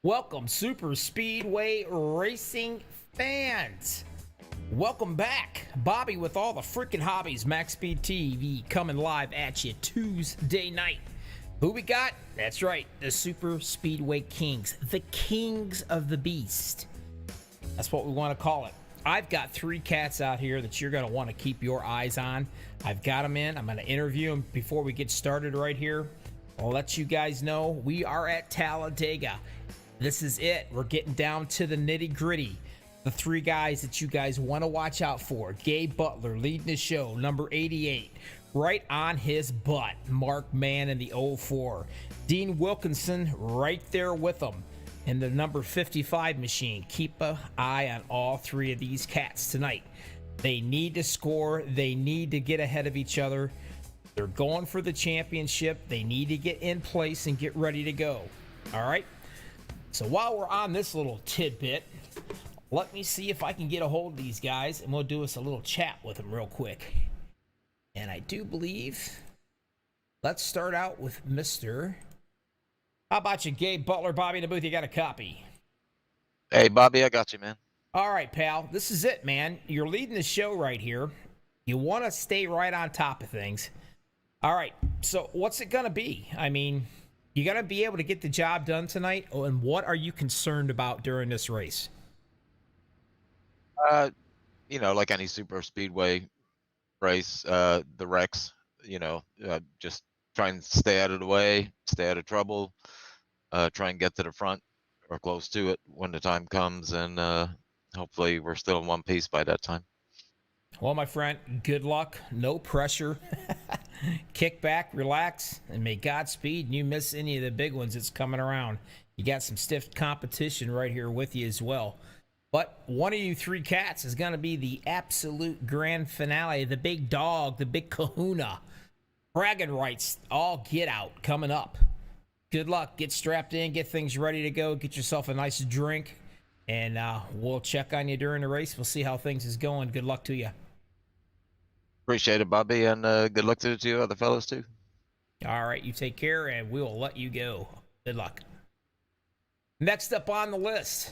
Welcome, Super Speedway Racing fans. Welcome back. Bobby with all the freaking hobbies. MaxspeedTV coming live at you Tuesday night. Who we got? That's right, the Super Speedway Kings. The Kings of the Beast. That's what we want to call it. I've got three cats out here that you're going to want to keep your eyes on. I've got them in. I'm going to interview them before we get started right here. I'll let you guys know we are at Talladega. This is it. We're getting down to the nitty gritty. The three guys that you guys want to watch out for. Gabe Butler leading the show, number 88. Right on his butt, Mark Mann in the 04. Dean Wilkinson right there with him in the number 55 machine. Keep an eye on all three of these cats tonight. They need to score. They need to get ahead of each other. They're going for the championship. They need to get in place and get ready to go. All right? So while we're on this little tidbit, let me see if I can get a hold of these guys, and we'll do us a little chat with them real quick. And I do believe, let's start out with Mr. How about you, Gabe Butler? Bobby in the booth, you got a copy. Hey, Bobby, I got you, man. All right, pal. This is it, man. You're leading the show right here. You want to stay right on top of things. All right, so what's it going to be? I mean, you going to be able to get the job done tonight? Oh, and what are you concerned about during this race? Like any super speedway race, the wrecks, just try and stay out of the way, stay out of trouble, try and get to the front or close to it when the time comes, and hopefully we're still in one piece by that time. Well, my friend, good luck. No pressure. Kick back, relax, and may Godspeed and you miss any of the big ones that's coming around. You got some stiff competition right here with you as well. But one of you three cats is going to be the absolute grand finale, the big dog, the big kahuna. Bragging rights, all get out, coming up. Good luck. Get strapped in, get things ready to go, get yourself a nice drink, and we'll check on you during the race. We'll see how things is going. Good luck to you. Appreciate it, Bobby, and good luck to the two other fellows, too. All right, you take care, and we will let you go. Good luck. Next up on the list,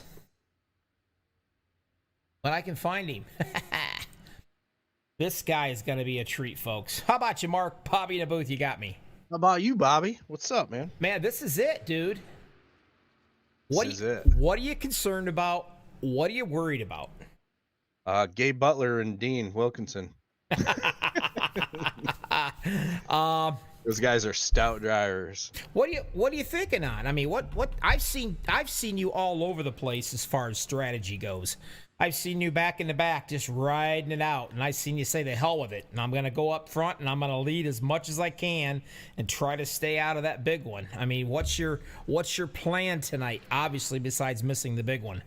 when I can find him. This guy is going to be a treat, folks. How about you, Mark? Bobby in the booth, you got me. How about you, Bobby? What's up, man? Man, this is it, dude. What are you concerned about? What are you worried about? Gabe Butler and Dean Wilkinson. Those guys are stout drivers. What are you thinking on? I mean, what I've seen you all over the place as far as strategy goes. I've seen you back in the back just riding it out, and I've seen you say the hell with it, and I'm going to go up front and I'm going to lead as much as I can and try to stay out of that big one. I mean, what's your plan tonight, obviously, besides missing the big one?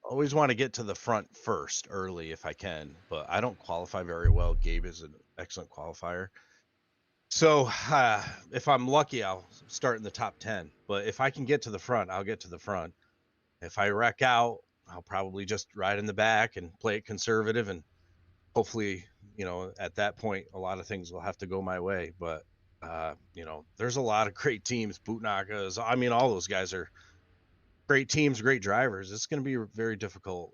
Always want to get to the front first early if I can, but I don't qualify very well. Gabe is an excellent qualifier. So if I'm lucky, I'll start in the top 10. But if I can get to the front, I'll get to the front. If I wreck out, I'll probably just ride in the back and play it conservative. And hopefully, at that point, a lot of things will have to go my way. But, there's a lot of great teams, Bootnakas. I mean, all those guys are great teams, great drivers. It's going to be very difficult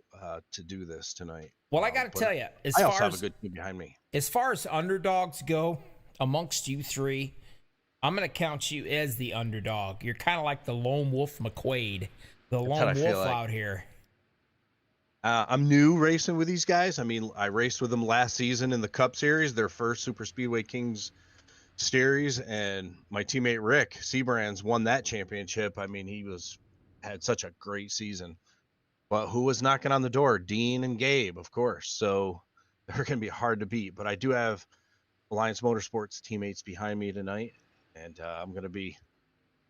to do this tonight. Well, I got to tell you, I also have a good team behind me. As far as underdogs go, amongst you three, I'm going to count you as the underdog. You're kind of like the lone wolf McQuaid, the lone wolf out here. I'm new racing with these guys. I mean, I raced with them last season in the Cup Series, their first Super Speedway Kings Series, and my teammate Rick Seabrands won that championship. I mean, he had such a great season. But who was knocking on the door? Dean and Gabe, of course. So they're going to be hard to beat. But I do have Alliance Motorsports teammates behind me tonight, and I'm going to be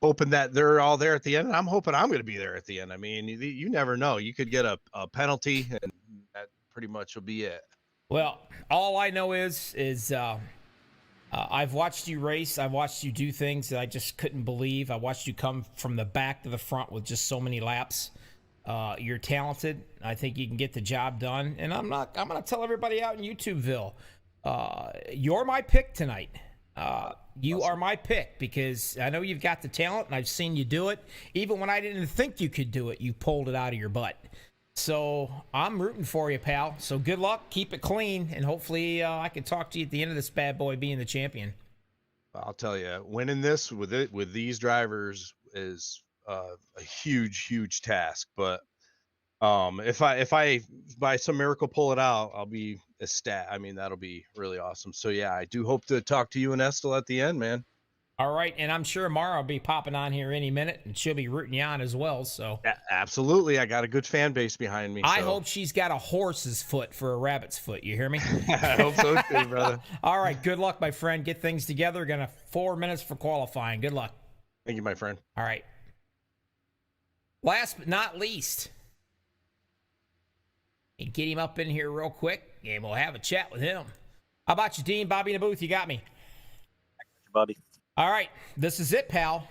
hoping that they're all there at the end. And I'm hoping I'm going to be there at the end. I mean, you never know. You could get a penalty, and that pretty much will be it. Well, all I know is I've watched you race. I've watched you do things that I just couldn't believe. I watched you come from the back to the front with just so many laps. You're talented. I think you can get the job done. And I'm going to tell everybody out in YouTubeville, you're my pick tonight. You are my pick because I know you've got the talent, and I've seen you do it. Even when I didn't think you could do it, you pulled it out of your butt. So I'm rooting for you, pal. So good luck. Keep it clean, and hopefully I can talk to you at the end of this bad boy being the champion. I'll tell you, winning this with these drivers is a huge task. But if I by some miracle pull it out, I'll be ecstatic. I mean, that'll be really awesome. So yeah, I do hope to talk to you and Estel at the end, man. All right, and I'm sure Mara will be popping on here any minute, and she'll be rooting you on as well. So absolutely, I got a good fan base behind me. I hope she's got a horse's foot for a rabbit's foot. You hear me? I hope so too, brother. All right, good luck, my friend. Get things together. Gonna 4 minutes for qualifying. Good luck. Thank you, my friend. All right. Last but not least, and get him up in here real quick, and we'll have a chat with him. How about you, Dean? Bobby in the booth, you got me. Bobby. All right, this is it, pal.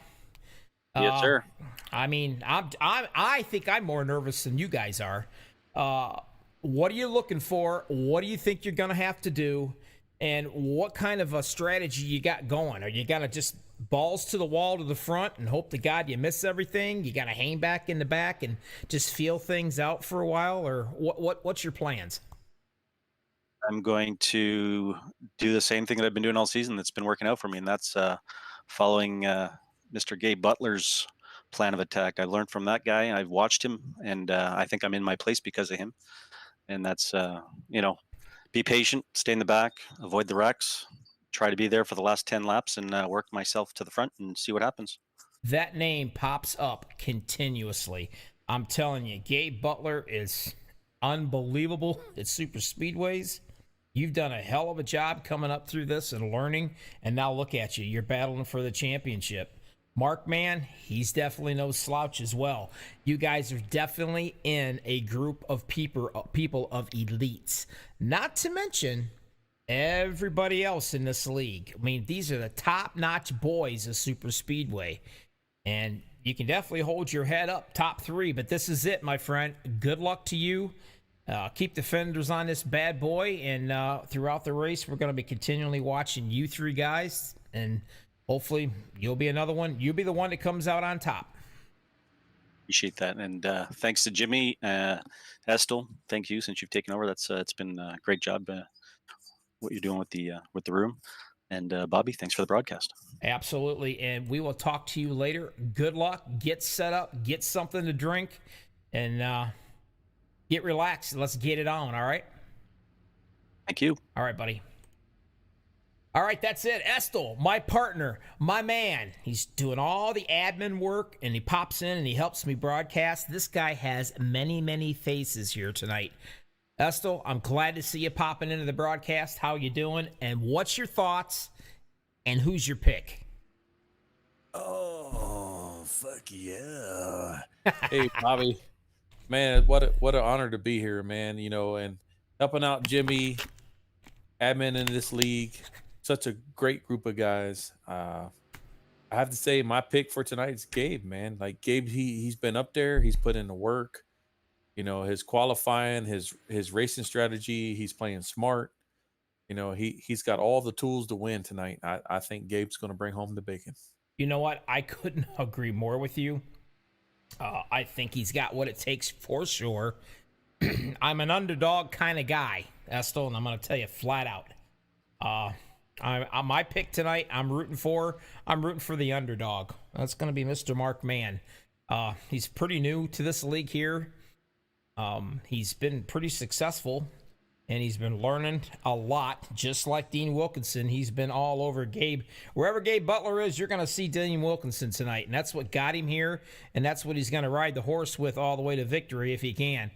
Yes, sir. I mean, I think I'm more nervous than you guys are. What are you looking for? What do you think you're gonna have to do? And what kind of a strategy you got going? Are you gonna just balls to the wall to the front and hope to God you miss everything? You gotta hang back in the back and just feel things out for a while, or what's your plans? I'm going to do the same thing that I've been doing all season that's been working out for me, and that's following Mr. Gabe Butler's plan of attack. I learned from that guy. I've watched him, and I think I'm in my place because of him. And that's, be patient, stay in the back, avoid the wrecks, try to be there for the last 10 laps, and work myself to the front and see what happens. That name pops up continuously. I'm telling you, Gabe Butler is unbelievable at super speedways. You've done a hell of a job coming up through this and learning, and now look at you. You're battling for the championship. Mark, man, he's definitely no slouch as well. You guys are definitely in a group of people of elites. Not to mention everybody else in this league. I mean, these are the top-notch boys of super speedway, and you can definitely hold your head up top three, but this is it, my friend. Good luck to you. Keep the fenders on this bad boy, and throughout the race, we're going to be continually watching you three guys, and hopefully you'll be another one. You'll be the one that comes out on top. Appreciate that, and thanks to Jimmy, Estel. Thank you since you've taken over. That's it's been a great job what you're doing with the room, and Bobby, thanks for the broadcast. Absolutely, and we will talk to you later. Good luck. Get set up. Get something to drink, and get relaxed. Let's get it on, all right? Thank you. All right, buddy. All right, that's it. Estel, my partner, my man. He's doing all the admin work, and he pops in and he helps me broadcast. This guy has many, many faces here tonight. Estel, I'm glad to see you popping into the broadcast. How you doing? And what's your thoughts? And who's your pick? Oh, fuck yeah. Hey, Bobby. Man, what an honor to be here, man, and helping out Jimmy, admin in this league. Such a great group of guys. I have to say my pick for tonight is Gabe, man. Like Gabe, he's been up there. He's put in the work. His qualifying, his racing strategy, he's playing smart. He's got all the tools to win tonight. I think Gabe's going to bring home the bacon. You know what? I couldn't agree more with you. I think he's got what it takes for sure. I'm an underdog kind of guy, Estel, and I'm going to tell you flat out. My pick tonight, I'm rooting for the underdog. That's going to be Mr. Mark Mann. He's pretty new to this league here. He's been pretty successful, and he's been learning a lot, just like Dean Wilkinson. He's been all over Gabe. Wherever Gabe Butler is, you're going to see Dean Wilkinson tonight, and that's what got him here, and that's what he's going to ride the horse with all the way to victory if he can.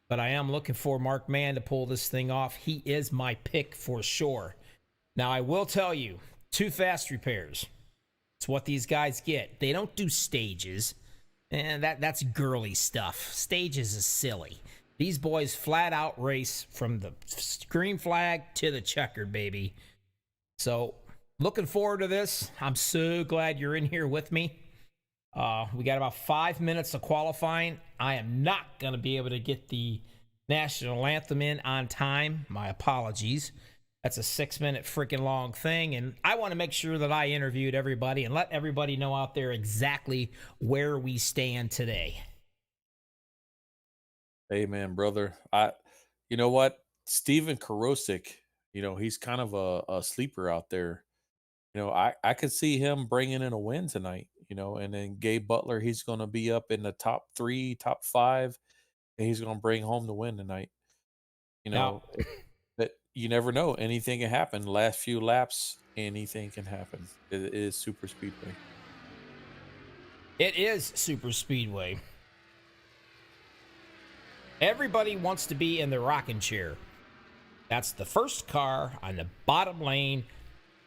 But I am looking for Mark Mann to pull this thing off. He is my pick for sure. Now, I will tell you, 2 fast repairs. It's what these guys get. They don't do stages, and that's girly stuff. Stages is silly. These boys flat out race from the green flag to the checkered, baby. So, looking forward to this. I'm so glad you're in here with me. We got about 5 minutes of qualifying. I am not going to be able to get the national anthem in on time. My apologies. That's a 6-minute freaking long thing. And I want to make sure that I interviewed everybody and let everybody know out there exactly where we stand today. Amen, brother. You know what? Steven Karosik, he's kind of a sleeper out there. I could see him bringing in a win tonight, and then Gabe Butler, he's going to be up in the top 3, top 5, and he's going to bring home the win tonight. Now, But you never know. Anything can happen. Last few laps, anything can happen. It is super speedway. it is super speedway. Everybody wants to be in the rocking chair. That's the first car on the bottom lane.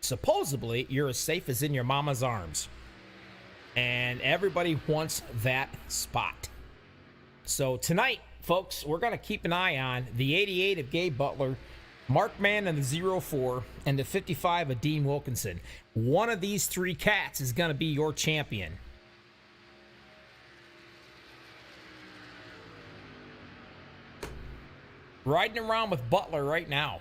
Supposedly, you're as safe as in your mama's arms. And everybody wants that spot. So tonight, folks, we're going to keep an eye on the 88 of Gabe Butler, Mark Mann and the 04, and the 55 of Dean Wilkinson. One of these 3 cats is going to be your champion. Riding around with Butler right now.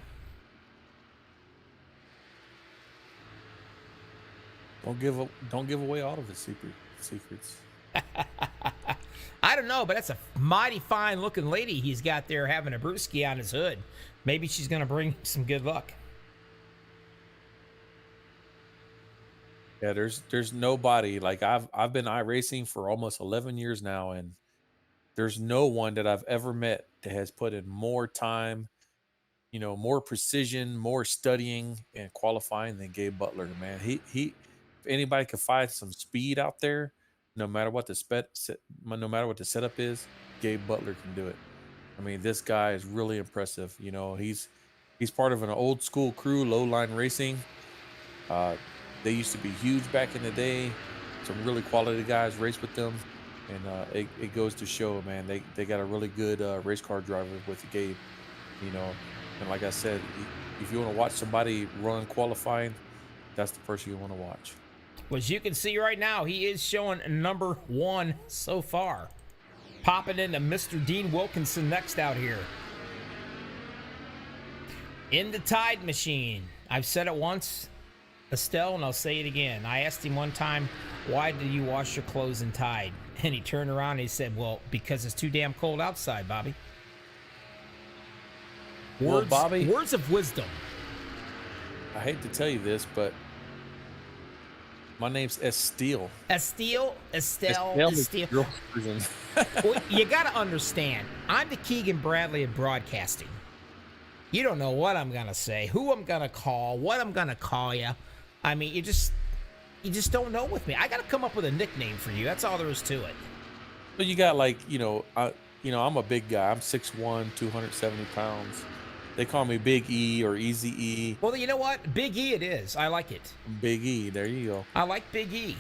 Don't give away all of his secrets. I don't know, but that's a mighty fine looking lady he's got there having a brewski on his hood. Maybe she's going to bring some good luck. Yeah, there's nobody like I've been iRacing for almost 11 years now, and there's no one that I've ever met that has put in more time, more precision, more studying and qualifying than Gabe Butler, man. He if anybody can find some speed out there, no matter what the setup is, Gabe Butler can do it. I mean, this guy is really impressive. He's part of an old school crew, Low Line Racing. They used to be huge back in the day. Some really quality guys race with them. And it goes to show, man, they got a really good race car driver with Gabe, And like I said, if you want to watch somebody run qualifying, that's the person you want to watch. Well, as you can see right now, he is showing number 1 so far. Popping into Mr. Dean Wilkinson next out here. In the Tide machine. I've said it once, Estelle, and I'll say it again. I asked him one time, why do you wash your clothes in Tide? And he turned around and he said, well, because it's too damn cold outside, Bobby. Well, Bobby, words of wisdom. I hate to tell you this, but my name's Estelle. Estelle. Well, you got to understand, I'm the Keegan Bradley of broadcasting. You don't know what I'm going to say, who I'm going to call, what I'm going to call you. I mean, you just don't know with me. I got to come up with a nickname for you. That's all there is to it. But you got I'm a big guy. I'm 6'1", 270 pounds. They call me Big E or Easy E. Well, you know what? Big E it is. I like it. Big E. There you go. I like Big E.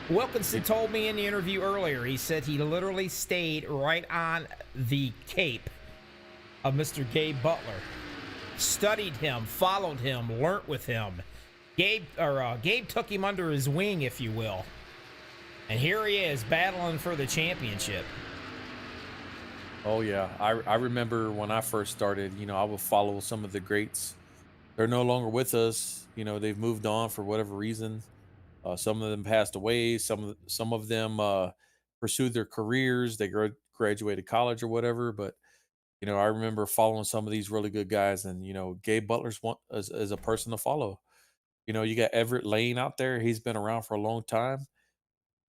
Wilkinson told me in the interview earlier, he said he literally stayed right on the cape of Mr. Gabe Butler. Studied him, followed him, learnt with him. Gabe took him under his wing, if you will. And here he is battling for the championship. Oh, yeah. I remember when I first started, I would follow some of the greats. They're no longer with us. They've moved on for whatever reason. Some of them passed away. Some of them pursued their careers. They graduated college or whatever. But, I remember following some of these really good guys. And, Gabe Butler's one as a person to follow. You got Everett Lane out there. He's been around for a long time.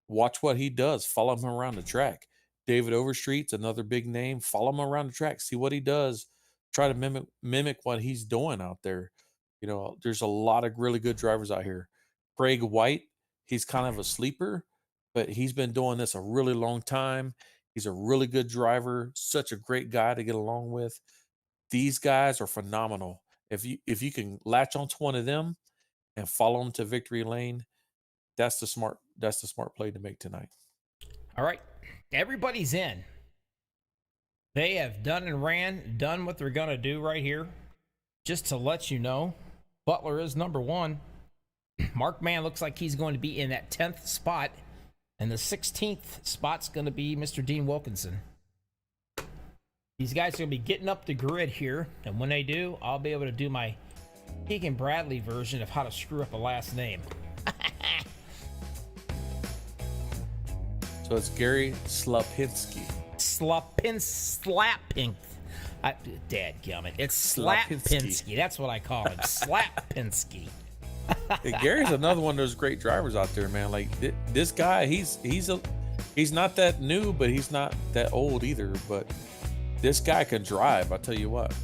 Watch what he does. Follow him around the track. David Overstreet's another big name. Follow him around the track. See what he does. Try to mimic what he's doing out there. There's a lot of really good drivers out here. Craig White, he's kind of a sleeper, but he's been doing this a really long time. He's a really good driver. Such a great guy to get along with. These guys are phenomenal. If you can latch onto one of them and follow them to victory lane, that's the smart play to make tonight. All right. Everybody's in. They have done what they're going to do right here. Just to let you know, Butler is number 1. Mark Mann looks like he's going to be in that 10th spot. And the 16th spot's going to be Mr. Dean Wilkinson. These guys are going to be getting up the grid here, and when they do, I'll be able to do my Keegan Bradley version of how to screw up a last name. So it's Gary Slapinski. Slapink. Dadgummit. It's Slapinski. That's what I call him. Slapinski. Hey, Gary's another one of those great drivers out there, man. Like this guy, he's not that new, but he's not that old either. But this guy can drive. I tell you what.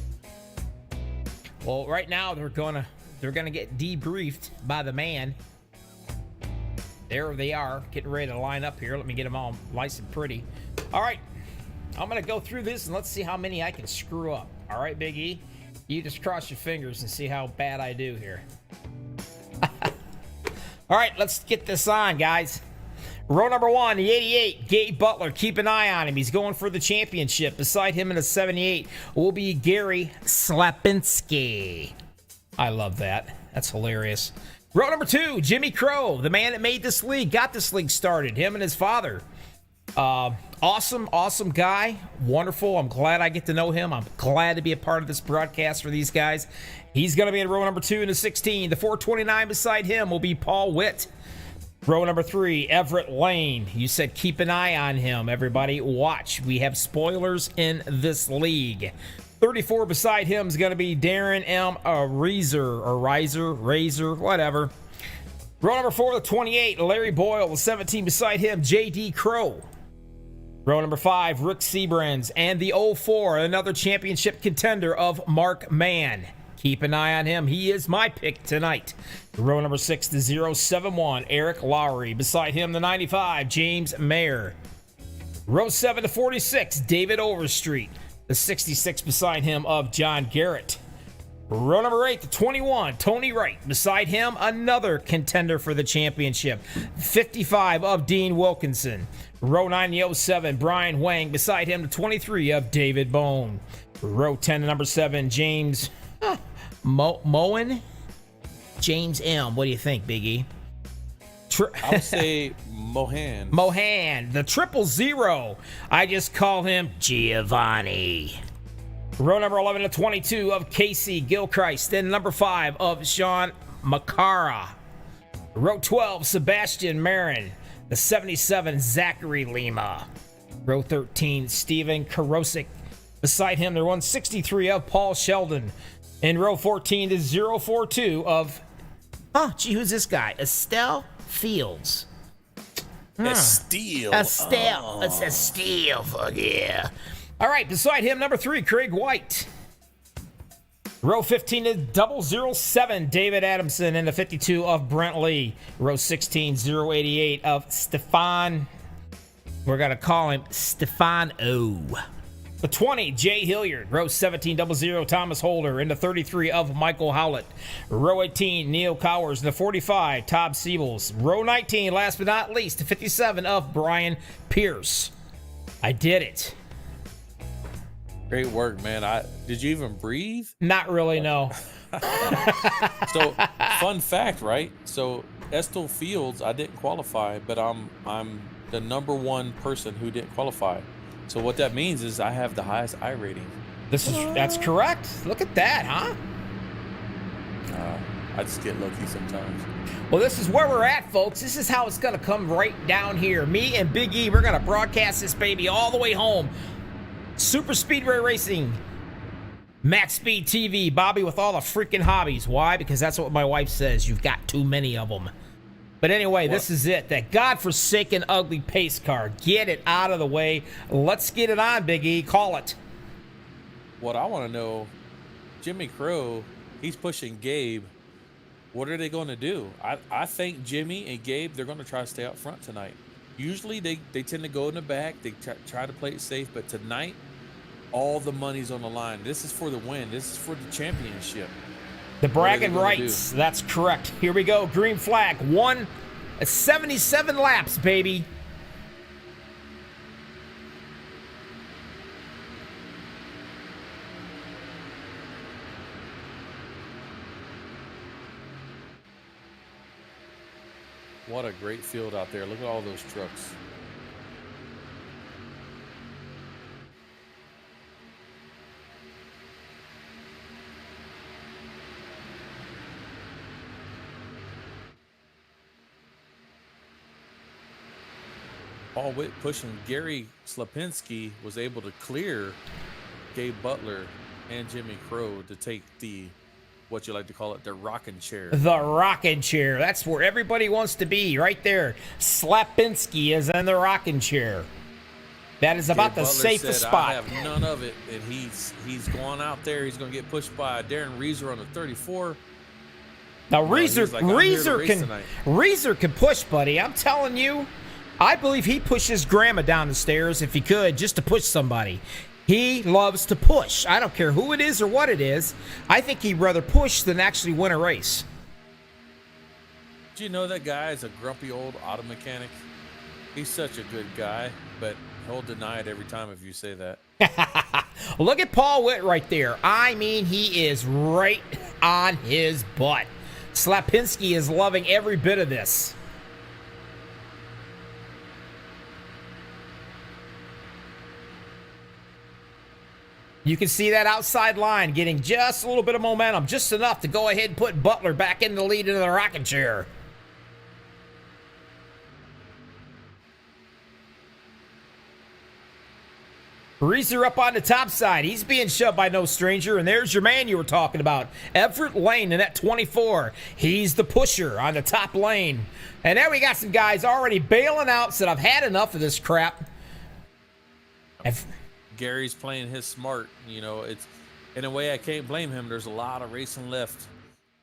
Well, right now they're gonna get debriefed by the man. There they are, getting ready to line up here. Let me get them all nice and pretty. All right, I'm gonna go through this and let's see how many I can screw up. All right, Big E, you just cross your fingers and see how bad I do here. All right, let's get this on, guys. Row number 1, the 88, Gabe Butler. Keep an eye on him. He's going for the championship. Beside him in the 78 will be Gary Slapinski. I love that. That's hilarious. Row number 2, Jimmy Crow, the man that made this league, got this league started, him and his father. Awesome guy. Wonderful. I'm glad I get to know him. I'm glad to be a part of this broadcast for these guys. He's going to be in row number 2 in the 16. The 429 beside him will be Paul Witt. Row number 3, Everett Lane. You said keep an eye on him, everybody. Watch. We have spoilers in this league. 34 beside him is going to be Darren M. Razor, whatever. Row number 4, the 28, Larry Boyle. The 17 beside him, J.D. Crow. Row number 5, Rick Seabrands. And the 04, another championship contender of Mark Mann. Keep an eye on him. He is my pick tonight. Row number 6, the 071, Eric Lowry. Beside him, the 95, James Mayer. Row 7 to 46, David Overstreet. The 66 beside him of John Garrett. Row number 8 to 21, Tony Wright. Beside him, another contender for the championship. 55 of Dean Wilkinson. Row 9 to 07, Brian Wang. Beside him, the 23 of David Bone. Row 10 to number 7, James Moen. James M. What do you think, Biggie? I would say Mohan. Mohan, the 000. I just call him Giovanni. Row number 11 to 22 of Casey Gilchrist. Then number 5 of Sean Makara. Row 12, Sebastian Marin. The 77, Zachary Lima. Row 13, Steven Karosik. Beside him, the 163 of Paul Sheldon. In row 14, the 042 of... who's this guy? Estelle Fields. Estelle. Estelle. It's Estelle. Fuck yeah. All right, beside him, number 3, Craig White. Row 15 is 007, David Adamson, and the 52 of Brent Lee. Row 16, 088 of Stefan. We're going to call him Stefan O. The 20, Jay Hilliard. Row 17, 00, Thomas Holder. And the 33 of Michael Howlett. Row 18, Neil Cowers. And the 45, Todd Siebels. Row 19, last but not least, the 57 of Brian Pierce. I did it. Great work, man. Did you even breathe? Not really, no. So, fun fact, right? So, Estelle Fields, I didn't qualify, but I'm the number 1 person who didn't qualify. So what that means is I have the highest I rating. That's correct. Look at that, huh? I just get lucky sometimes. Well, this is where we're at, folks. This is how it's going to come right down here. Me and Big E, we're going to broadcast this baby all the way home. Super Speedway Racing, Max Speed TV, Bobby with all the freaking hobbies. Why? Because that's what my wife says. You've got too many of them. But anyway, this is it. That godforsaken ugly pace car. Get it out of the way. Let's get it on, Big E. Call it. What I want to know, Jimmy Crow, he's pushing Gabe. What are they going to do? I think Jimmy and Gabe, they're going to try to stay up front tonight. Usually they tend to go in the back. They try to play it safe. But tonight, all the money's on the line. This is for the win. This is for the championship. The bragging rights. That's correct. Here we go. Green flag. 77 laps, baby. What a great field out there. Look at all those trucks. Paul Witt pushing Gary Slapinski was able to clear Gabe Butler and Jimmy Crow to take the, what you like to call it, the rocking chair. The rocking chair. That's where everybody wants to be, right there. Slapinski is in the rocking chair. That is about Gabe the Butler safest said, spot. I have none of it, and he's going out there. He's going to get pushed by Darren Reeser on the 34. Now he's like, "I'm here to race tonight." Reeser can push, buddy. I'm telling you, I believe he pushes grandma down the stairs if he could, just to push somebody. He loves to push. I don't care who it is or what it is. I think he'd rather push than actually win a race. Do you know that guy is a grumpy old auto mechanic? He's such a good guy, but he'll deny it every time if you say that. Look at Paul Witt right there. I mean, he is right on his butt. Slapinski is loving every bit of this. You can see that outside line getting just a little bit of momentum, just enough to go ahead and put Butler back in the lead into the rocking chair. Reeser up on the top side. He's being shoved by no stranger, and there's your man you were talking about, Everett Lane in that 24. He's the pusher on the top lane. And there we got some guys already bailing out, said, I've had enough of this crap. Gary's playing his smart. You know, it's in a way I can't blame him. There's a lot of racing left.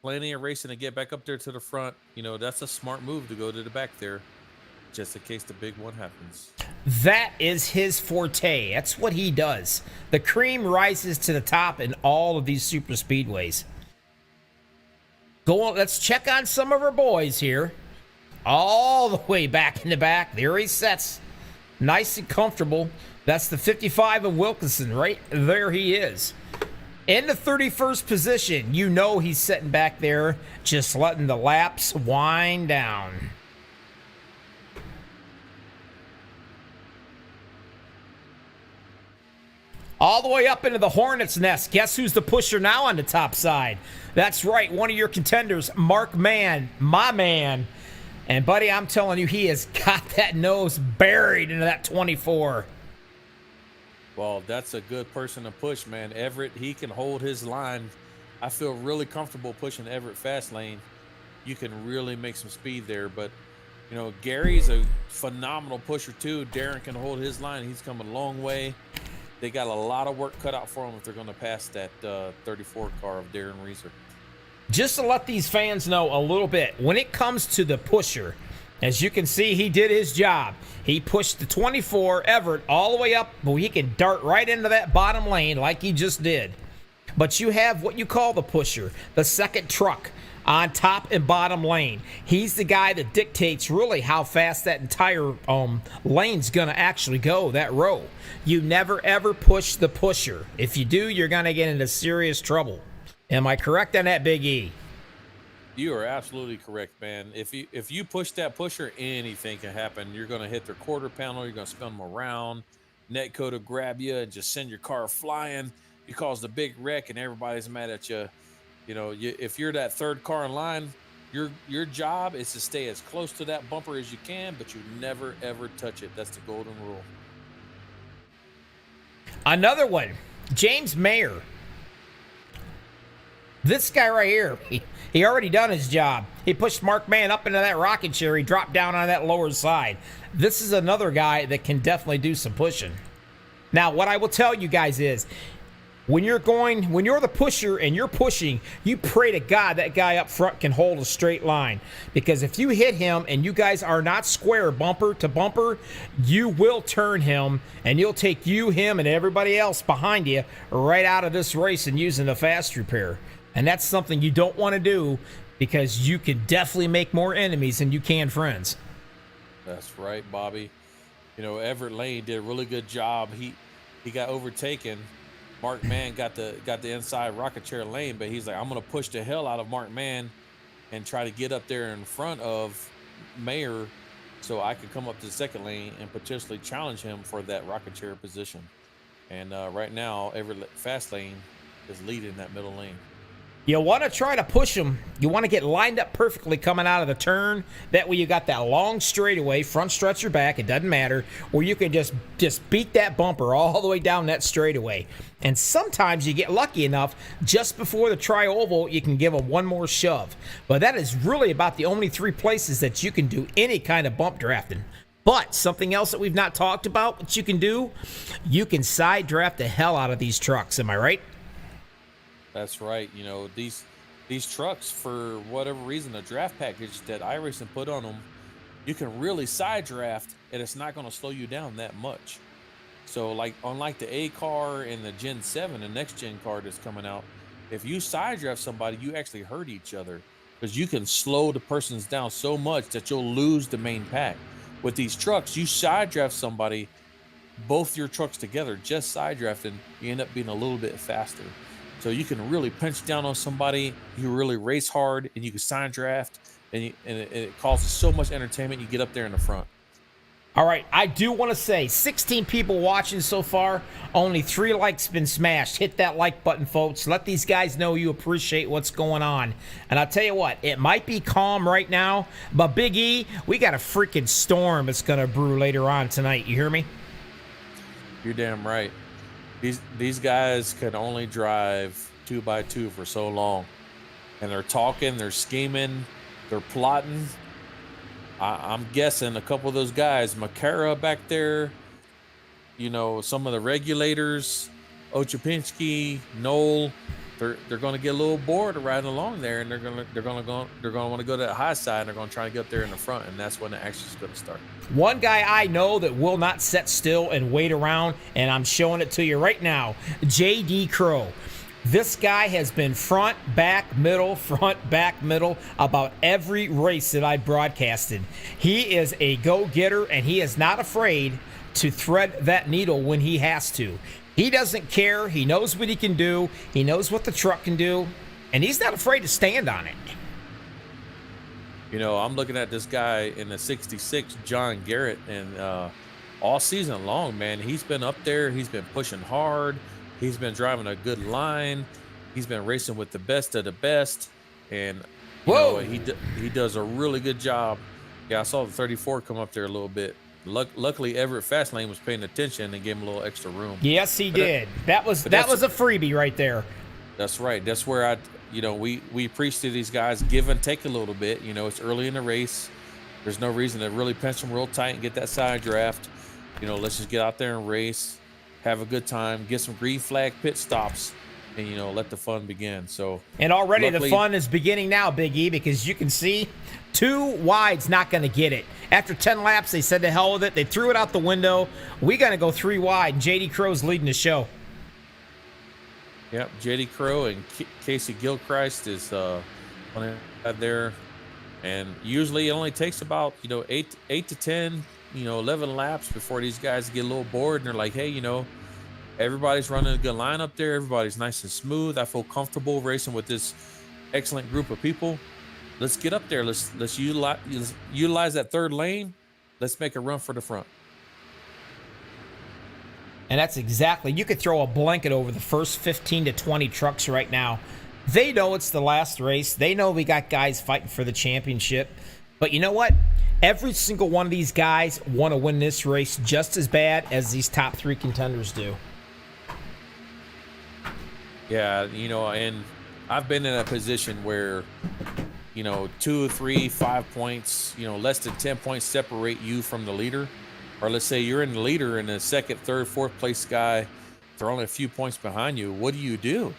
Plenty of racing to get back up there to the front. You know, that's a smart move to go to the back there, just in case the big one happens. That is his forte. That's what he does. The cream rises to the top in all of these super speedways. Go on, let's check on some of our boys here. All the way back in the back. There he sets. Nice and comfortable. That's the 55 of Wilkinson. Right there he is. In the 31st position. You know he's sitting back there just letting the laps wind down. All the way up into the Hornet's nest. Guess who's the pusher now on the top side? That's right, one of your contenders, Mark Mann, my man. And, buddy, I'm telling you, he has got that nose buried into that 24. Well, that's a good person to push, man. Everett, he can hold his line. I feel really comfortable pushing Everett fast lane. You can really make some speed there. But, you know, Gary's a phenomenal pusher, too. Darren can hold his line. He's come a long way. They got a lot of work cut out for them if they're going to pass that 34 car of Darren Reeser. Just to let these fans know a little bit, when it comes to the pusher, as you can see, he did his job. He pushed the 24, Everett, all the way up, but he can dart right into that bottom lane like he just did. But you have what you call the pusher, the second truck on top and bottom lane. He's the guy that dictates really how fast that entire lane's going to actually go, that row. You never, ever push the pusher. If you do, you're going to get into serious trouble. Am I correct on that, Big E? You are absolutely correct, man. If you push that pusher, anything can happen. You're going to hit their quarter panel. You're going to spin them around. Netco to grab you and just send your car flying. You cause the big wreck, and everybody's mad at you. You know, if you're that third car in line, your job is to stay as close to that bumper as you can, but you never, ever touch it. That's the golden rule. Another one, James Mayer. This guy right here, he already done his job. He pushed Mark Mann up into that rocket chair. He dropped down on that lower side. This is another guy that can definitely do some pushing. Now, what I will tell you guys is, when you're the pusher and you're pushing, you pray to God that guy up front can hold a straight line. Because if you hit him and you guys are not square bumper to bumper, you will turn him and you'll take you, him, and everybody else behind you right out of this race and using the fast repair. And that's something you don't want to do because you can definitely make more enemies than you can friends. That's right, Bobby. You know, Everett Lane did a really good job. He got overtaken. Mark Mann got the inside rocket chair lane, but he's like, I'm going to push the hell out of Mark Mann and try to get up there in front of Mayer so I can come up to the second lane and potentially challenge him for that rocket chair position. And right now, Everett fast lane is leading that middle lane. You want to try to push them. You want to get lined up perfectly coming out of the turn. That way you got that long straightaway, front stretch or back, it doesn't matter, where you can just beat that bumper all the way down that straightaway. And sometimes you get lucky enough, just before the tri-oval, you can give them one more shove. But that is really about the only 3 places that you can do any kind of bump drafting. But something else that we've not talked about that you can do, you can side draft the hell out of these trucks. Am I right? That's right. You know, these trucks, for whatever reason, the draft package that iRacing put on them, you can really side draft, and it's not going to slow you down that much. So, like, unlike the A car and the Gen 7, the next gen car that's coming out, if you side draft somebody, you actually hurt each other, because you can slow the person's down so much that you'll lose the main pack. With these trucks, you side draft somebody, both your trucks together, just side drafting, you end up being a little bit faster. So you can really punch down on somebody, you really race hard, and you can side draft, and it causes so much entertainment. You get up there in the front. All right, I do want to say, 16 people watching so far, only 3 likes been smashed. Hit that like button, folks. Let these guys know you appreciate what's going on. And I'll tell you what, it might be calm right now, but Big E, we got a freaking storm that's going to brew later on tonight. You hear me? You're damn right. These guys can only drive 2x2 for so long, and they're talking, they're scheming, they're plotting. I'm guessing a couple of those guys, Makara back there, you know, some of the regulators, Ochapinski, Noel, they're going to get a little bored of riding along there, and they're going to want to go to that high side, and they're going to try to get up there in the front, and that's when the action's going to start. One guy I know that will not sit still and wait around, and I'm showing it to you right now, JD Crow. This guy has been front, back, middle about every race that I broadcasted. He is a go-getter, and he is not afraid to thread that needle when he has to. He doesn't care. He knows what he can do. He knows what the truck can do, and he's not afraid to stand on it. You know, I'm looking at this guy in the 66, John Garrett, and all season long, man, he's been up there. He's been pushing hard. He's been driving a good line. He's been racing with the best of the best, and you know, he does a really good job. Yeah, I saw the 34 come up there a little bit. Luckily, Everett Fastlane was paying attention and gave him a little extra room. Yes, he did. That was a freebie right there. That's right. That's where we preach to these guys, give and take a little bit. You know, it's early in the race. There's no reason to really pinch them real tight and get that side draft. You know, let's just get out there and race, have a good time, get some green flag pit stops, and, you know, let the fun begin. So, and already luckily, the fun is beginning now, Big E, because you can see 2 wide's not going to get it. After 10 laps, they said to hell with it. They threw it out the window. We got to go 3 wide, and JD Crow's leading the show. Yep, JD Crow and Casey Gilchrist is there. And usually it only takes about, you know, 8 to 10, you know, 11 laps before these guys get a little bored, and they're like, hey, you know, everybody's running a good line up there. Everybody's nice and smooth. I feel comfortable racing with this excellent group of people. Let's get up there. Let's utilize that 3rd lane. Let's make a run for the front. And that's exactly, you could throw a blanket over the first 15 to 20 trucks right now. They know it's the last race. They know we got guys fighting for the championship. But you know what? Every single one of these guys want to win this race just as bad as these top 3 contenders do. Yeah, you know, and I've been in a position where, you know, 2, 3, 5 points, you know, less than 10 points separate you from the leader. Or let's say you're in the leader and the 2nd, 3rd, 4th place guy, they're only a few points behind you. What do? You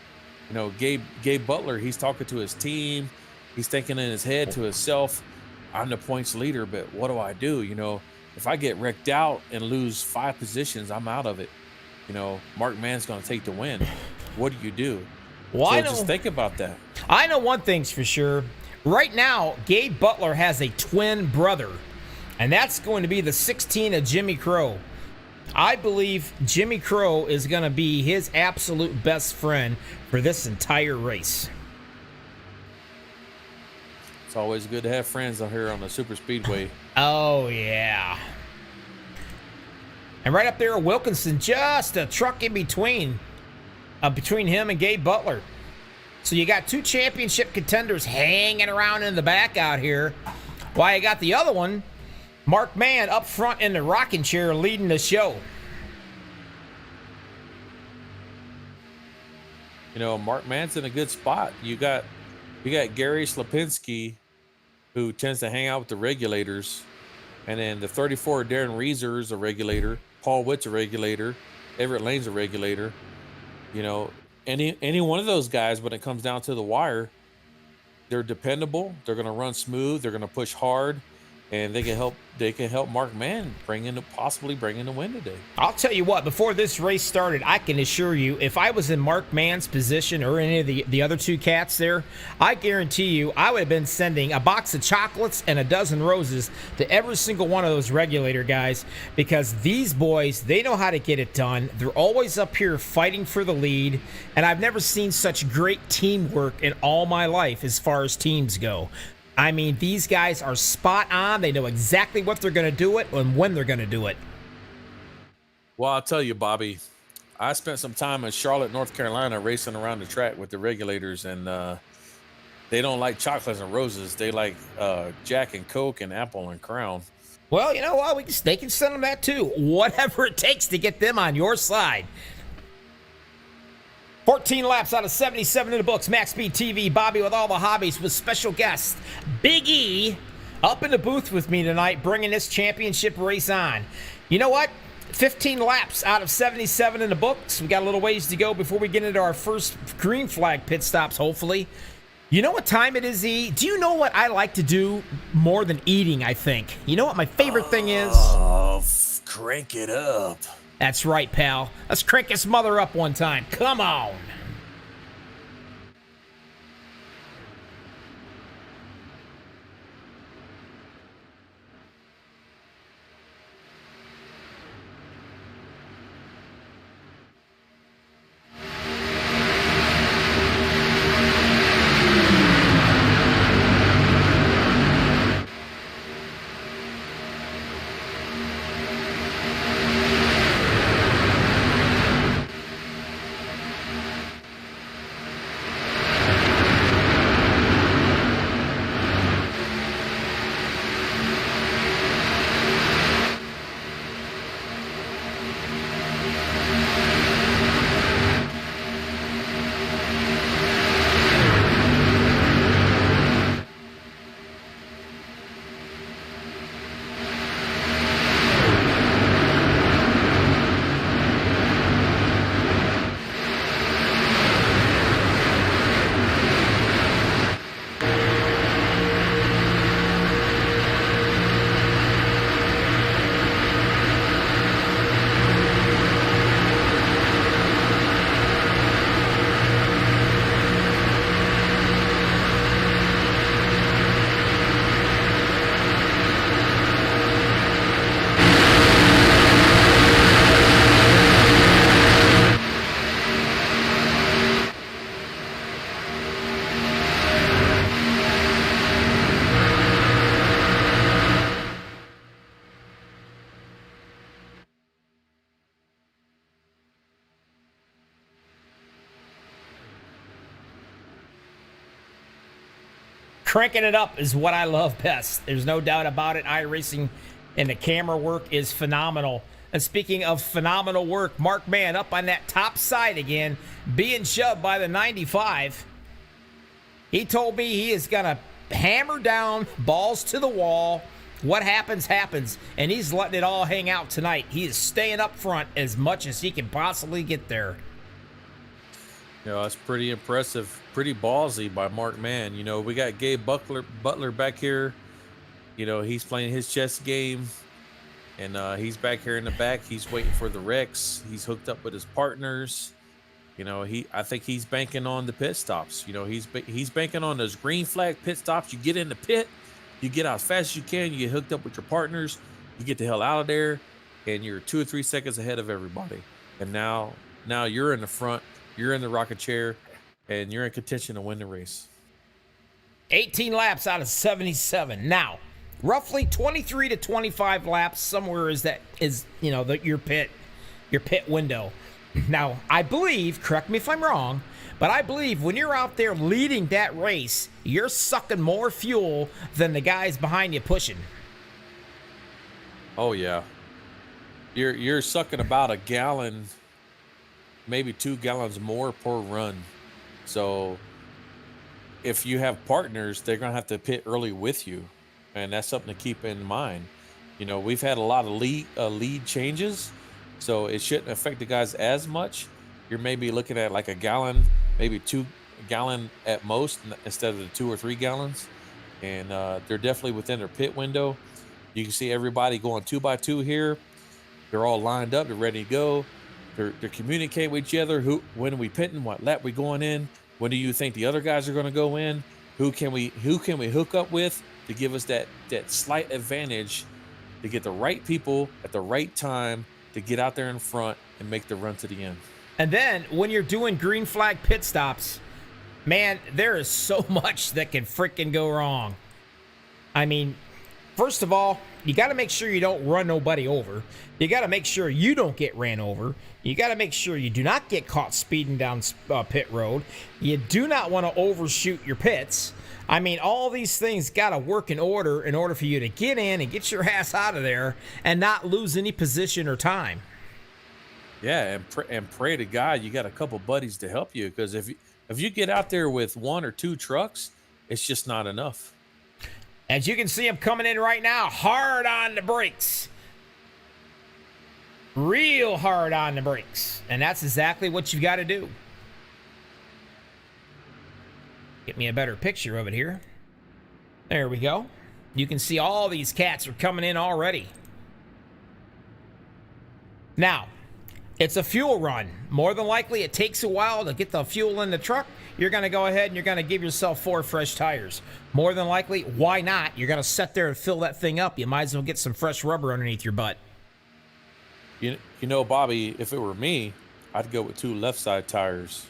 know, Gabe Butler, he's talking to his team. He's thinking in his head to himself, I'm the points leader, but what do? You know, if I get wrecked out and lose 5 positions, I'm out of it. You know, Mark Mann's going to take the win. What do? Well, so just think about that. I know one thing's for sure. Right now, Gabe Butler has a twin brother, and that's going to be the 16 of Jimmy Crow. I believe Jimmy Crow is going to be his absolute best friend for this entire race. It's always good to have friends out here on the super speedway. Oh, yeah. And right up there, Wilkinson, just a truck in between him and Gabe Butler. So you got 2 championship contenders hanging around in the back out here. While you got the other one, Mark Mann up front in the rocking chair leading the show. You know, Mark Mann's in a good spot. You got Gary Slapinski, who tends to hang out with the regulators. And then the 34, Darren Reeser is a regulator. Paul Witt's a regulator. Everett Lane's a regulator. You know, any one of those guys, when it comes down to the wire, they're dependable. They're going to run smooth. They're going to push hard. And they can help Mark Mann possibly bring in the win today. I'll tell you what, before this race started, I can assure you, if I was in Mark Mann's position or any of the other 2 cats there, I guarantee you I would have been sending a box of chocolates and a dozen roses to every single one of those regulator guys, because these boys, they know how to get it done. They're always up here fighting for the lead, and I've never seen such great teamwork in all my life as far as teams go. I mean, these guys are spot on. They know exactly what they're going to do it and when they're going to do it. Well, I'll tell you, Bobby, I spent some time in Charlotte, North Carolina, racing around the track with the regulators, and they don't like chocolates and roses. They like Jack and Coke and Apple and Crown. Well, you know what? They can send them that too. Whatever it takes to get them on your side. 14 laps out of 77 in the books. MaxspeedTV, Bobby with all the hobbies, with special guest Big E up in the booth with me tonight, bringing this championship race on. You know what? 15 laps out of 77 in the books. We got a little ways to go before we get into our first green flag pit stops, hopefully. You know what time it is, E? Do you know what I like to do more than eating, I think? You know what my favorite thing is? Oh, crank it up. That's right, pal. Let's crank his mother up one time. Come on. Cranking it up is what I love best. There's no doubt about it. iRacing and the camera work is phenomenal. And speaking of phenomenal work, Mark Mann up on that top side again, being shoved by the 95. He told me he is going to hammer down, balls to the wall. What happens, happens. And he's letting it all hang out tonight. He is staying up front as much as he can possibly get there. You know, that's pretty impressive, pretty ballsy by Mark Mann. You know, we got Gabe Butler back here. You know, he's playing his chess game, and he's back here in the back. He's waiting for the wrecks. He's hooked up with his partners. You know, I think he's banking on the pit stops. You know, he's banking on those green flag pit stops. You get in the pit, you get out as fast as you can, you get hooked up with your partners, you get the hell out of there, and you're 2 or 3 seconds ahead of everybody. And now you're in the front. You're in the rocket chair, and you're in contention to win the race. 18 laps out of 77. Now, roughly 23 to 25 laps somewhere is your pit window. Now, I believe, correct me if I'm wrong, But I believe when you're out there leading that race, you're sucking more fuel than the guys behind you pushing. Oh yeah. You're sucking about a gallon, maybe 2 gallons more per run. So if you have partners, they're gonna have to pit early with you, and that's something to keep in mind. You know, we've had a lot of lead changes, so it shouldn't affect the guys as much. You're maybe looking at like a gallon, maybe 2 gallon at most, instead of the 2 or 3 gallons. And they're definitely within their pit window. You can see everybody going 2 by 2 here. They're all lined up. They're ready to go. They're communicating with each other. When are we pitting? What lap we going in? When do you think the other guys are going to go in? Who can we hook up with to give us that slight advantage to get the right people at the right time to get out there in front and make the run to the end? And then when you're doing green flag pit stops, man, there is so much that can freaking go wrong. I mean, first of all, you got to make sure you don't run nobody over. You got to make sure you don't get ran over. You got to make sure you do not get caught speeding down pit road. You do not want to overshoot your pits. I mean, all these things got to work in order for you to get in and get your ass out of there and not lose any position or time. Yeah, and pray to God you got a couple buddies to help you, because if you get out there with 1 or 2 trucks, it's just not enough. As you can see, I'm coming in right now, hard on the brakes. Real hard on the brakes. And that's exactly what you've got to do. Get me a better picture of it here. There we go. You can see all these cats are coming in already. Now, it's a fuel run. More than likely, it takes a while to get the fuel in the truck. You're going to go ahead and you're going to give yourself 4 fresh tires. More than likely, why not? You're going to sit there and fill that thing up. You might as well get some fresh rubber underneath your butt. You know, Bobby, if it were me, I'd go with 2 left side tires.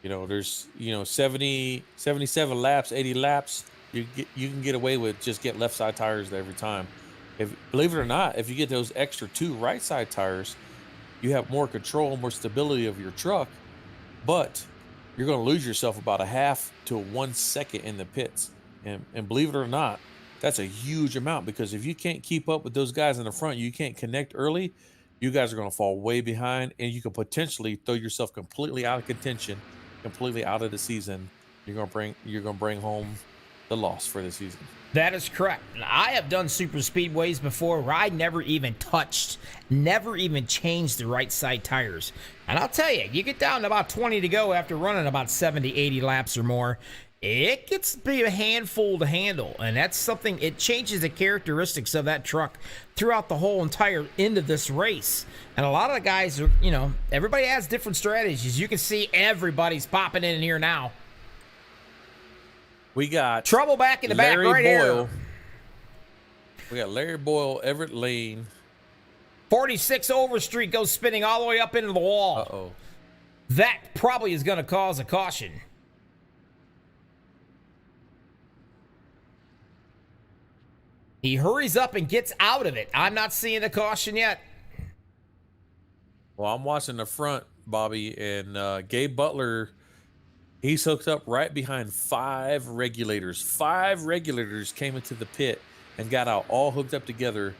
You know, there's 77 laps, 80 laps. You can get away with just get left side tires every time. Believe it or not, if you get those extra 2 right side tires, you have more control, more stability of your truck, but you're going to lose yourself about a half to 1 second in the pits. And believe it or not, that's a huge amount, because if you can't keep up with those guys in the front, you can't connect early, you guys are going to fall way behind, and you can potentially throw yourself completely out of contention, completely out of the season. You're going to bring home the loss for the season. That is correct. I have done super speedways before where I never even changed the right side tires. And I'll tell you, you get down to about 20 to go after running about 70, 80 laps or more, it gets to be a handful to handle. And that's something, it changes the characteristics of that truck throughout the whole entire end of this race. And a lot of the guys are, everybody has different strategies. You can see everybody's popping in here now. We got trouble back in the back right Boyle. here. We got Larry Boyle, Everett Lane. 46 Overstreet goes spinning all the way up into the wall. Uh-oh. That probably is going to cause a caution. He hurries up and gets out of it. I'm not seeing a caution yet. Well, I'm watching the front, Bobby, and Gabe Butler, he's hooked up right behind 5 regulators. 5 regulators came into the pit and got out all hooked up together,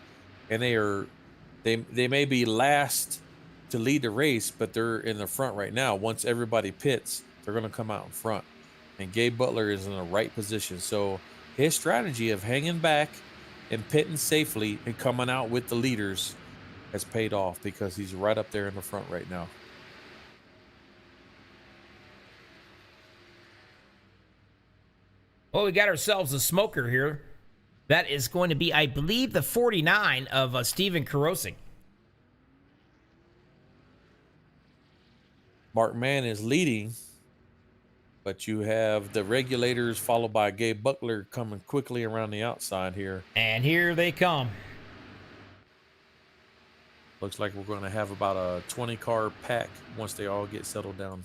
and they may be last to lead the race, but they're in the front right now. Once everybody pits, they're going to come out in front, and Gabe Butler is in the right position. So his strategy of hanging back and pitting safely and coming out with the leaders has paid off, because he's right up there in the front right now. Well, we got ourselves a smoker here. That is going to be, I believe, the 49 of Steven Karosik. Mark Mann is leading, but you have the regulators followed by Gabe Butler coming quickly around the outside here. And here they come. Looks like we're going to have about a 20-car pack once they all get settled down.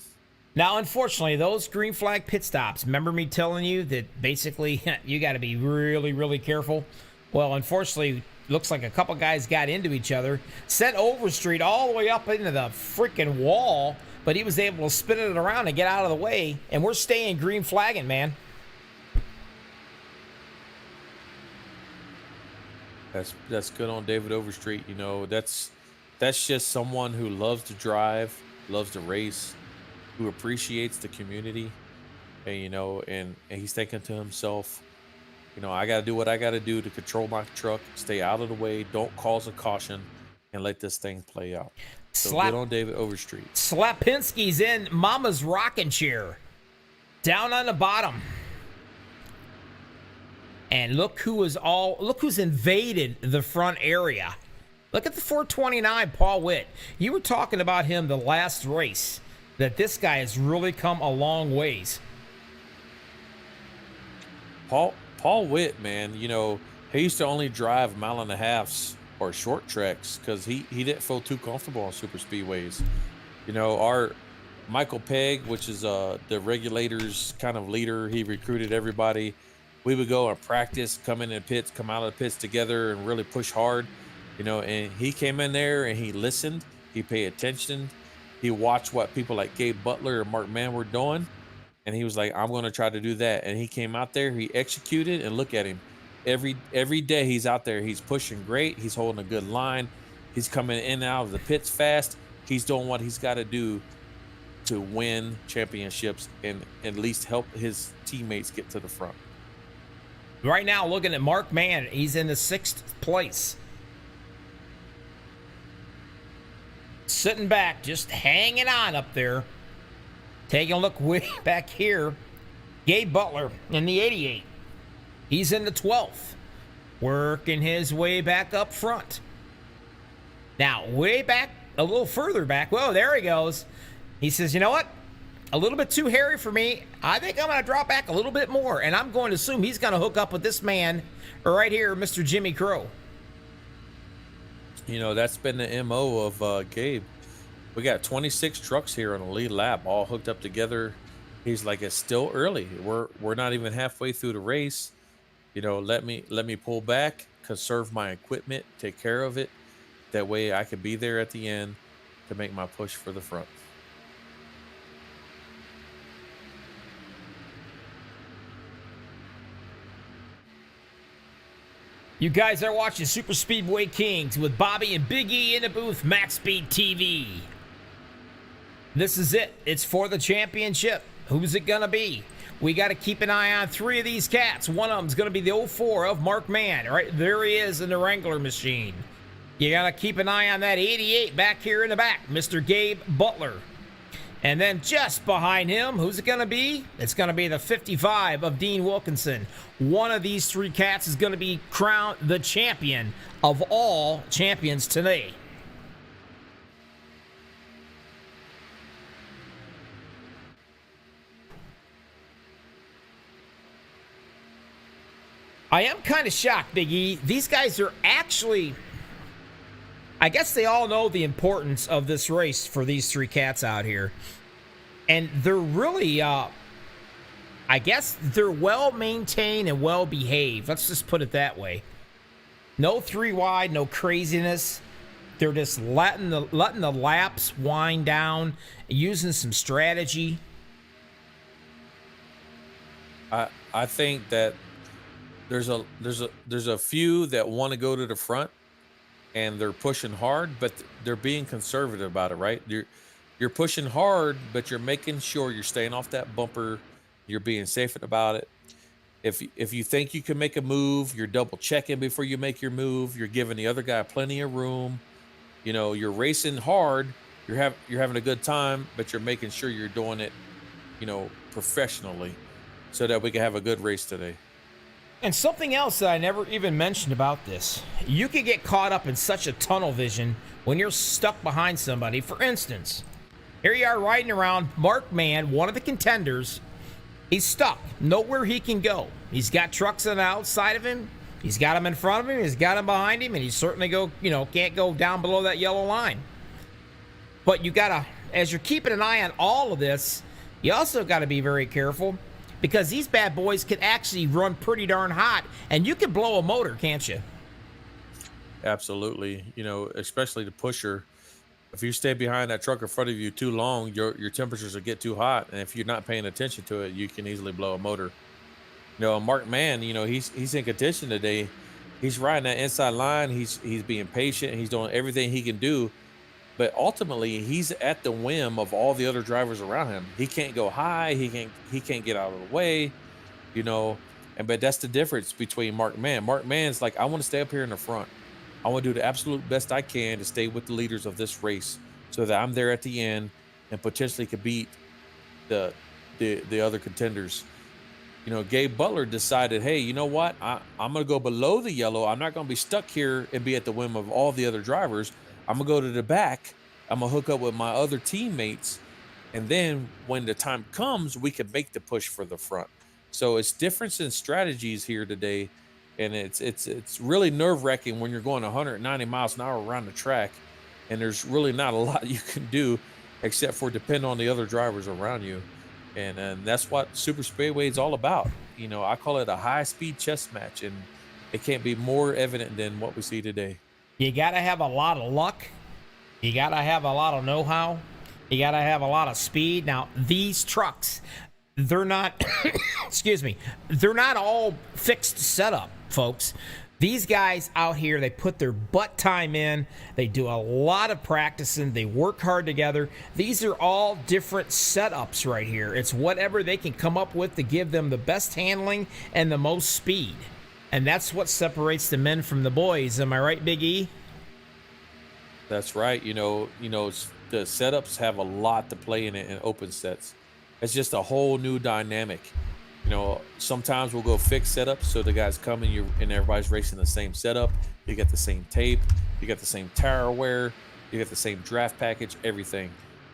Now, unfortunately, those green flag pit stops, remember me telling you that basically you got to be really, really careful? Well, unfortunately, looks like a couple guys got into each other, sent Overstreet all the way up into the freaking wall but he was able to spin it around and get out of the way, and we're staying green flagging, man. That's good on David Overstreet. You know, that's just someone who loves to drive, loves to race, who appreciates the community, and you know, and he's thinking to himself, you know, I got to do what I got to do to control my truck, stay out of the way, don't cause a caution, and let this thing play out. So good on David Overstreet. Slapinski's in Mama's rocking chair, down on the bottom. And look who's invaded the front area. Look at the 429, Paul Witt. You were talking about him the last race, that this guy has really come a long ways. Paul Witt, man, you know, he used to only drive 1.5 miles or short treks because he didn't feel too comfortable on super speedways. You know, our Michael Pegg, which is the regulators kind of leader, he recruited everybody. We would go and practice, come in the pits, come out of the pits together and really push hard, you know, and he came in there and he listened, he paid attention, he watched what people like Gabe Butler and Mark Mann were doing, and he was like, I'm going to try to do that. And he came out there, he executed, and look at him. Every day he's out there, he's pushing great, he's holding a good line, he's coming in and out of the pits fast, he's doing what he's got to do to win championships and at least help his teammates get to the front. Right now, looking at Mark Mann, he's in the 6th place. Sitting back, just hanging on up there. Taking a look way back here. Gabe Butler in the 88. He's in the 12th. Working his way back up front. Now, way back, a little further back. Whoa, there he goes. He says, you know what? A little bit too hairy for me. I think I'm going to drop back a little bit more, and I'm going to assume he's going to hook up with this man right here, Mr. Jimmy Crow. You know, that's been the MO of Gabe. We got 26 trucks here on the lead lap, all hooked up together. He's like, it's still early. We're not even halfway through the race. You know, let me pull back, conserve my equipment, take care of it. That way I could be there at the end to make my push for the front. You guys are watching Super Speedway Kings with Bobby and Big E in the booth, MaxspeedTV. This is it. It's for the championship. Who's it going to be? We got to keep an eye on 3 of these cats. One of them's going to be the 04 of Mark Mann. Right there he is in the Wrangler machine. You got to keep an eye on that 88 back here in the back, Mr. Gabe Butler. And then just behind him, who's it going to be? It's going to be the 55 of Dean Wilkinson. One of these 3 cats is going to be crowned the champion of all champions today. I am kind of shocked, Big E. These guys are actually... I guess they all know the importance of this race for these 3 cats out here. And they're really, I guess they're well-maintained and well-behaved. Let's just put it that way. No 3 wide, no craziness. They're just letting the laps wind down, using some strategy. I think that there's a few that want to go to the front and they're pushing hard, but they're being conservative about it, right? You're pushing hard, but you're making sure you're staying off that bumper. You're being safe about it. If you think you can make a move, you're double checking before you make your move. You're giving the other guy plenty of room. You know, you're racing hard. You're having a good time, but you're making sure you're doing it, you know, professionally, so that we can have a good race today. And something else that I never even mentioned about this, you could get caught up in such a tunnel vision when you're stuck behind somebody. For instance, here you are riding around, Mark Mann, one of the contenders. He's stuck, nowhere he can go. He's got trucks on the outside of him. He's got them in front of him. He's got them behind him, and he certainly can't go down below that yellow line. But you gotta, as you're keeping an eye on all of this, you also got to be very careful, because these bad boys can actually run pretty darn hot, and you can blow a motor, can't you? Absolutely. You know, especially the pusher. If you stay behind that truck in front of you too long, your temperatures will get too hot, and if you're not paying attention to it, you can easily blow a motor. You know, Mark Mann, you know, he's in contention today. He's riding that inside line. He's being patient. He's doing everything he can do, but ultimately he's at the whim of all the other drivers around him. He can't go high. He can't get out of the way. You know, but that's the difference between Mark Mann. Mark Mann's like, I want to stay up here in the front. I want to do the absolute best I can to stay with the leaders of this race, so that I'm there at the end and potentially could beat the other contenders. You know, Gabe Butler decided, hey, you know what? I'm going to go below the yellow. I'm not going to be stuck here and be at the whim of all the other drivers. I'm going to go to the back. I'm going to hook up with my other teammates. And then when the time comes, we can make the push for the front. So it's difference in strategies here today. And it's really nerve-wracking when you're going 190 miles an hour around the track. And there's really not a lot you can do except for depend on the other drivers around you. And that's what Super Speedway is all about. You know, I call it a high-speed chess match, and it can't be more evident than what we see today. You got to have a lot of luck. You got to have a lot of know-how. You got to have a lot of speed. Now, these trucks, they're not, excuse me, they're not all fixed setup, folks. These guys out here, they put their butt time in. They do a lot of practicing. They work hard together. These are all different setups right here. It's whatever they can come up with to give them the best handling and the most speed. And that's what separates the men from the boys. Am I right, Big E? That's right. You know, the setups have a lot to play in it in open sets. It's just a whole new dynamic. You know, sometimes we'll go fixed setups, so the guys come and everybody's racing the same setup. You get the same tape, you get the same tire wear, you get the same draft package, everything.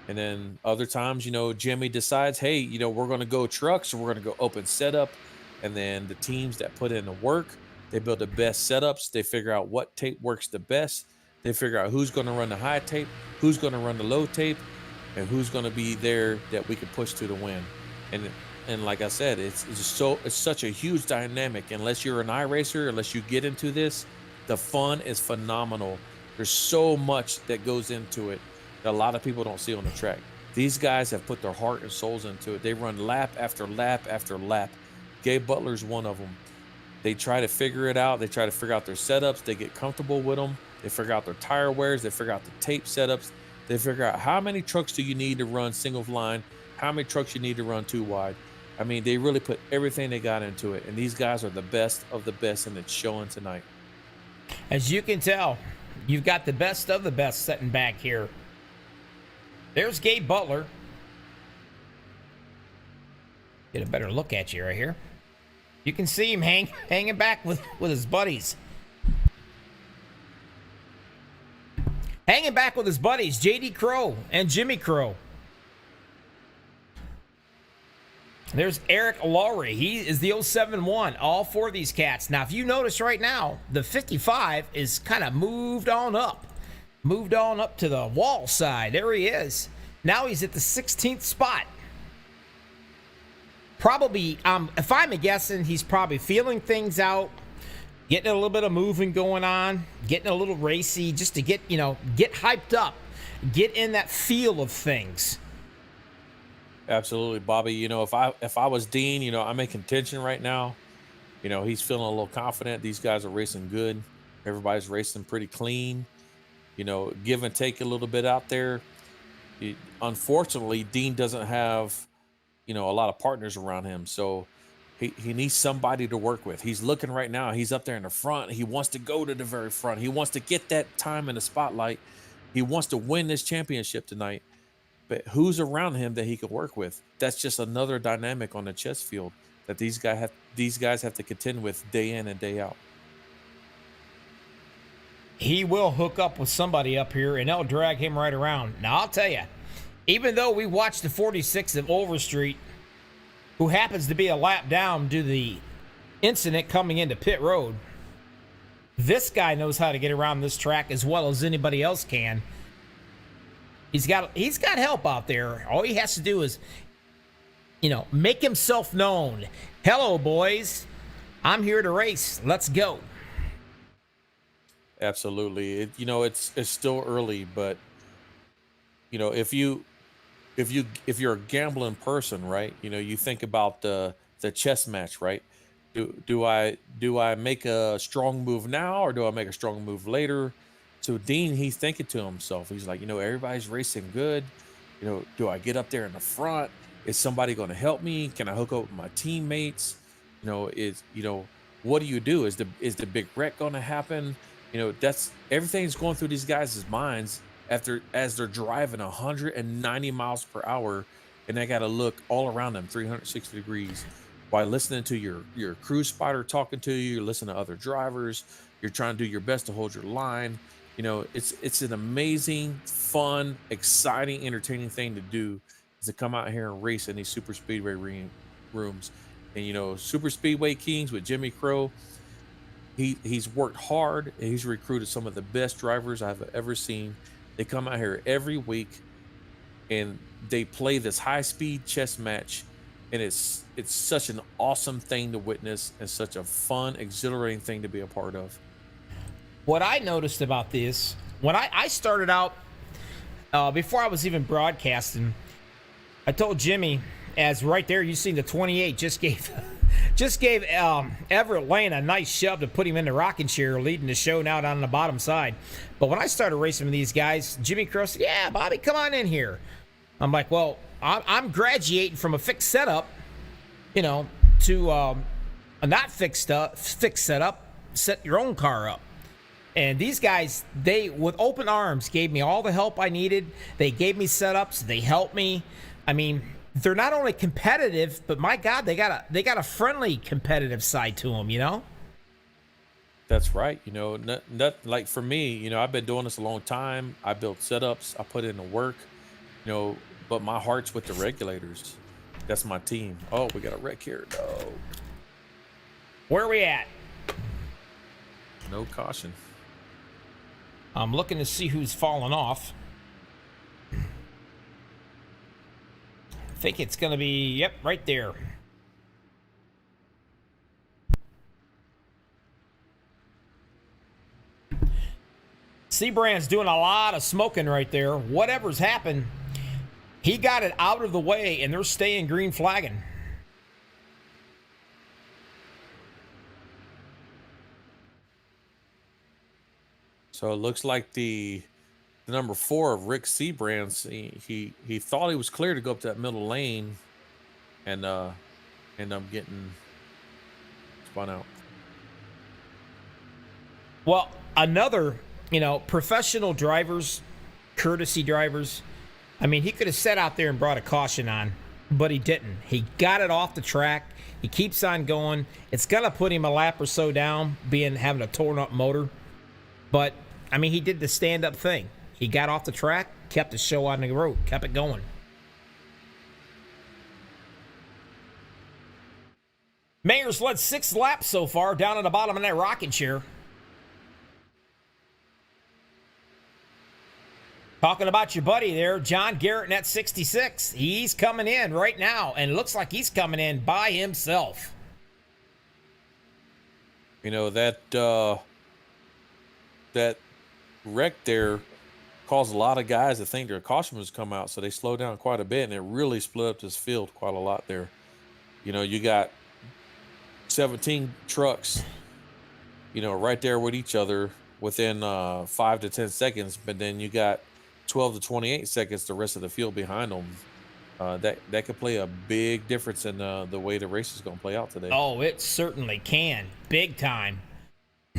And then other times, you know, Jimmy decides, hey, you know, we're going to go trucks, or we're going to go open setup. And then the teams that put in the work, they build the best setups. They figure out what tape works the best. They figure out who's going to run the high tape, who's going to run the low tape, and who's going to be there that we can push to the win. And like I said, it's such a huge dynamic. Unless you're an iRacer, unless you get into this, the fun is phenomenal. There's so much that goes into it that a lot of people don't see on the track. These guys have put their heart and souls into it. They run lap after lap after lap. Gabe Butler's one of them. They try to figure it out. They try to figure out their setups. They get comfortable with them. They figure out their tire wears. They figure out the tape setups. They figure out how many trucks do you need to run single line, how many trucks you need to run two wide. I mean, they really put everything they got into it. And these guys are the best of the best, and it's showing tonight. As you can tell, you've got the best of the best sitting back here. There's Gabe Butler. Get a better look at you right here. You can see him hanging back with his buddies. Hanging back with his buddies, J.D. Crow and Jimmy Crow. There's Eric Lowry. He is the 071. All four of these cats. Now, if you notice right now, the 55 is kind of moved on up to the wall side. There he is. Now he's at the 16th spot. Probably, if I'm guessing, he's probably feeling things out, getting a little bit of moving going on, getting a little racy, just to get hyped up, get in that feel of things. Absolutely, Bobby. You know, if I was Dean, you know, I'm in contention right now. You know, he's feeling a little confident. These guys are racing good. Everybody's racing pretty clean. You know, give and take a little bit out there. Unfortunately, Dean doesn't have, you know, a lot of partners around him. So he needs somebody to work with. He's looking right now. He's up there in the front. He wants to go to the very front. He wants to get that time in the spotlight. He wants to win this championship tonight. But who's around him that he can work with? That's just another dynamic on the chess field that these guys have to contend with day in and day out. He will hook up with somebody up here, and they'll drag him right around. Now, I'll tell you, even though we watched the 46 of Overstreet, who happens to be a lap down due to the incident coming into pit road, this guy knows how to get around this track as well as anybody else can. He's got help out there. All he has to do is, you know, make himself known. Hello, boys. I'm here to race. Let's go. Absolutely. You know, it's still early, but you know, if you're a gambling person, right? You know, you think about the chess match, right? Do I make a strong move now or do I make a strong move later? So Dean, he's thinking to himself, he's like, you know, everybody's racing good. You know, do I get up there in the front? Is somebody going to help me? Can I hook up with my teammates? What do you do? Is the big wreck going to happen? You know, that's everything's going through these guys' minds as they're driving 190 miles per hour, and they got to look all around them 360 degrees while listening to your cruise spotter talking to you. You're listening to other drivers. You're trying to do your best to hold your line. You know, it's an amazing, fun, exciting, entertaining thing to do, is to come out here and race in these super speedway rooms. And you know, super speedway kings with Jimmy Crow, he's worked hard and he's recruited some of the best drivers I've ever seen. They come out here every week and they play this high-speed chess match, and it's such an awesome thing to witness and such a fun, exhilarating thing to be a part of. What I noticed about this, when I started out, before I was even broadcasting, I told Jimmy, as right there, you seen the 28 just gave Everett Lane a nice shove to put him in the rocking chair, leading the show now down on the bottom side. But when I started racing with these guys, Jimmy Crow said, "Yeah, Bobby, come on in here." I'm like, well, I'm graduating from a fixed setup, you know, to a not fixed setup, set your own car up. And these guys, they, with open arms, gave me all the help I needed. They gave me setups. They helped me. I mean, they're not only competitive, but my God, they got a friendly, competitive side to them, you know? That's right. You know, not like for me, you know, I've been doing this a long time. I built setups. I put in the work, you know, but my heart's with the regulators. That's my team. Oh, we got a wreck here. No. Where are we at? No caution. I'm looking to see who's fallen off. I think it's going to be, yep, right there. Seabrand's doing a lot of smoking right there. Whatever's happened, he got it out of the way, and they're staying green flagging. So it looks like the number 4 of Rick Seabrands, he thought he was clear to go up to that middle lane, and end up getting spun out. Well, another, you know, professional drivers, courtesy drivers. I mean, he could have sat out there and brought a caution on, but he didn't. He got it off the track. He keeps on going. It's gonna put him a lap or so down, having a torn up motor. But I mean, he did the stand-up thing. He got off the track, kept the show on the road, kept it going. Mayer's led 6 laps so far, down at the bottom of that rocking chair. Talking about your buddy there, John Garrett in that 66. He's coming in right now, and it looks like he's coming in by himself. You know, that wreck there caused a lot of guys to think their caution was come out, so they slowed down quite a bit, and it really split up this field quite a lot there. You know, you got 17 trucks, you know, right there with each other within 5 to 10 seconds, but then you got 12 to 28 seconds the rest of the field behind them. That could play a big difference in the way the race is going to play out today. Oh, it certainly can, big time.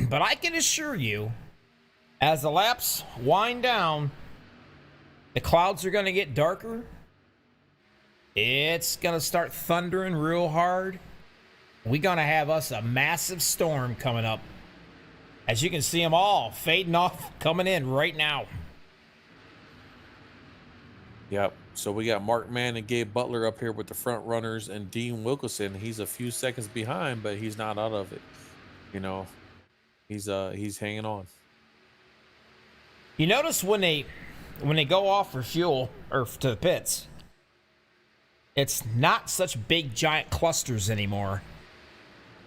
But I can assure you, as the laps wind down, the clouds are going to get darker. It's going to start thundering real hard. We're going to have us a massive storm coming up. As you can see them all fading off, coming in right now. Yep. So we got Mark Mann and Gabe Butler up here with the front runners, and Dean Wilkinson. He's a few seconds behind, but he's not out of it. You know, he's hanging on. You notice when they go off for fuel or to the pits, it's not such big giant clusters anymore.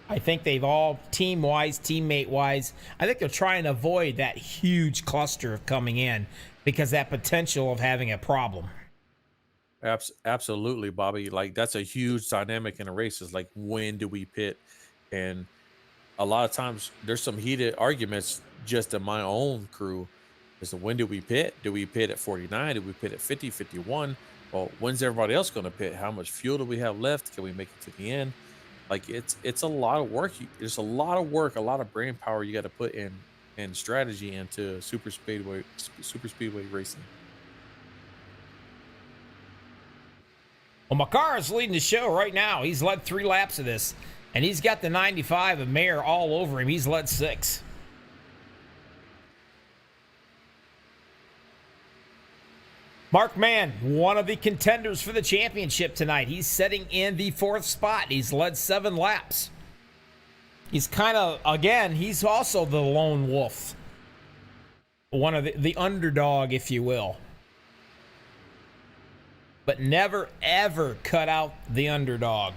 I think they've all, team-wise, teammate-wise, I think they're trying to avoid that huge cluster of coming in because that potential of having a problem. Absolutely, Bobby. Like that's a huge dynamic in a race. Is like when do we pit? And a lot of times there's some heated arguments just in my own crew as to when do we pit? Do we pit at 49? Do we pit at 50, 51? Well, when's everybody else going to pit? How much fuel do we have left? Can we make it to the end? Like it's a lot of work. There's a lot of work, a lot of brain power you got to put in and strategy into super speedway racing. Well, Makara's leading the show right now. He's led 3 laps of this, and he's got the 95 of Mayer all over him. He's led 6. Mark Mann, one of the contenders for the championship tonight. He's sitting in the 4th spot. He's led 7 laps. He's kind of, again, he's also the lone wolf. One of the underdog, if you will. But never, ever cut out the underdog.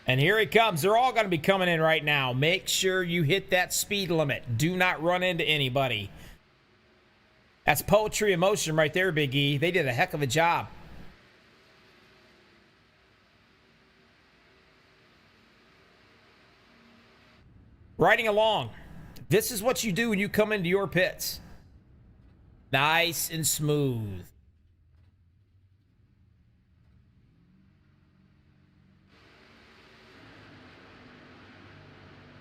And here he comes. They're all going to be coming in right now. Make sure you hit that speed limit. Do not run into anybody. That's poetry in motion right there, Big E. They did a heck of a job. Riding along. This is what you do when you come into your pits. Nice and smooth.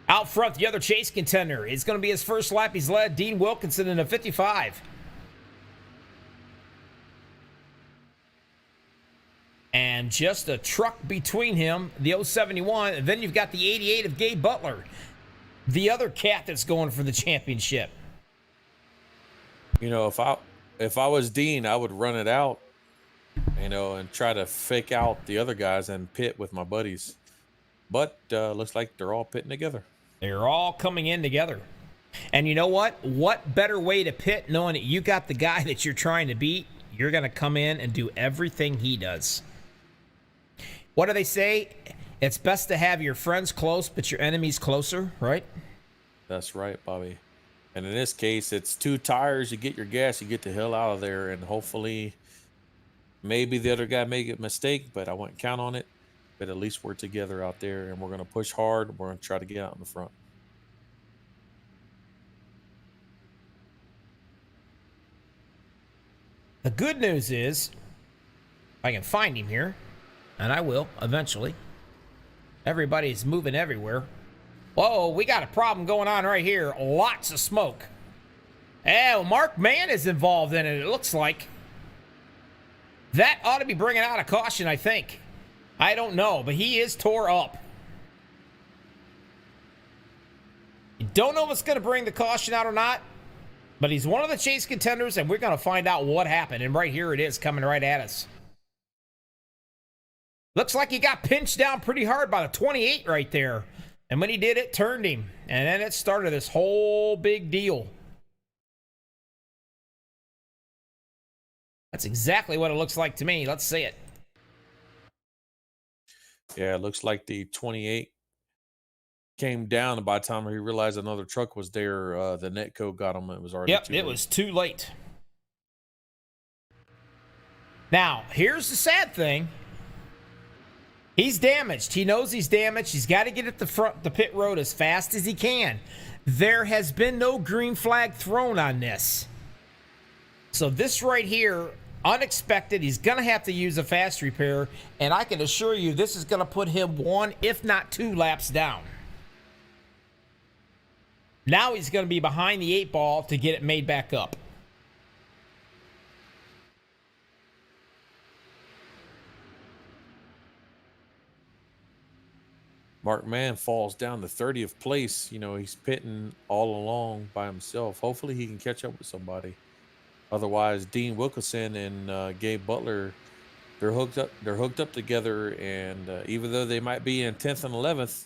Out front, the other chase contender. It's going to be his first lap. He's led Dean Wilkinson in a 55. And just a truck between him, the 071. And then you've got the 88 of Gabe Butler, the other cat that's going for the championship. You know, if I was Dean, I would run it out, you know, and try to fake out the other guys and pit with my buddies. But looks like they're all pitting together. They're all coming in together. And you know what? What better way to pit knowing that you got the guy that you're trying to beat? You're going to come in and do everything he does. What do they say? It's best to have your friends close, but your enemies closer, right? That's right, Bobby. And in this case, it's 2 tires. You get your gas, you get the hell out of there. And hopefully, maybe the other guy made a mistake, but I wouldn't count on it. But at least we're together out there, and we're going to push hard. We're going to try to get out in the front. The good news is, I can find him here, and I will eventually. Everybody's moving everywhere. Whoa, we got a problem going on right here. Lots of smoke. Oh, Mark Mann is involved in it, it looks like. That ought to be bringing out a caution, I think. I don't know, but he is tore up. You don't know what's going to bring the caution out or not, but he's one of the chase contenders, and we're going to find out what happened. And right here it is, coming right at us. Looks like he got pinched down pretty hard by the 28 right there. And when he did, it turned him. And then it started this whole big deal. That's exactly what it looks like to me. Let's see it. Yeah, it looks like the 28 came down, and by the time he realized another truck was there, the netco got him. It was already Yep, it was too late. Now, here's the sad thing. He's damaged. He knows he's damaged. He's got to get at the pit road as fast as he can. There has been no green flag thrown on this. So this right here, unexpected. He's going to have to use a fast repair, and I can assure you this is going to put him 1, if not 2 laps down. Now he's going to be behind the 8 ball to get it made back up. Mark Mann falls down to 30th place. You know, he's pitting all along by himself. Hopefully he can catch up with somebody. Otherwise, Dean Wilkinson and Gabe Butler, they're hooked up together, and even though they might be in 10th and 11th,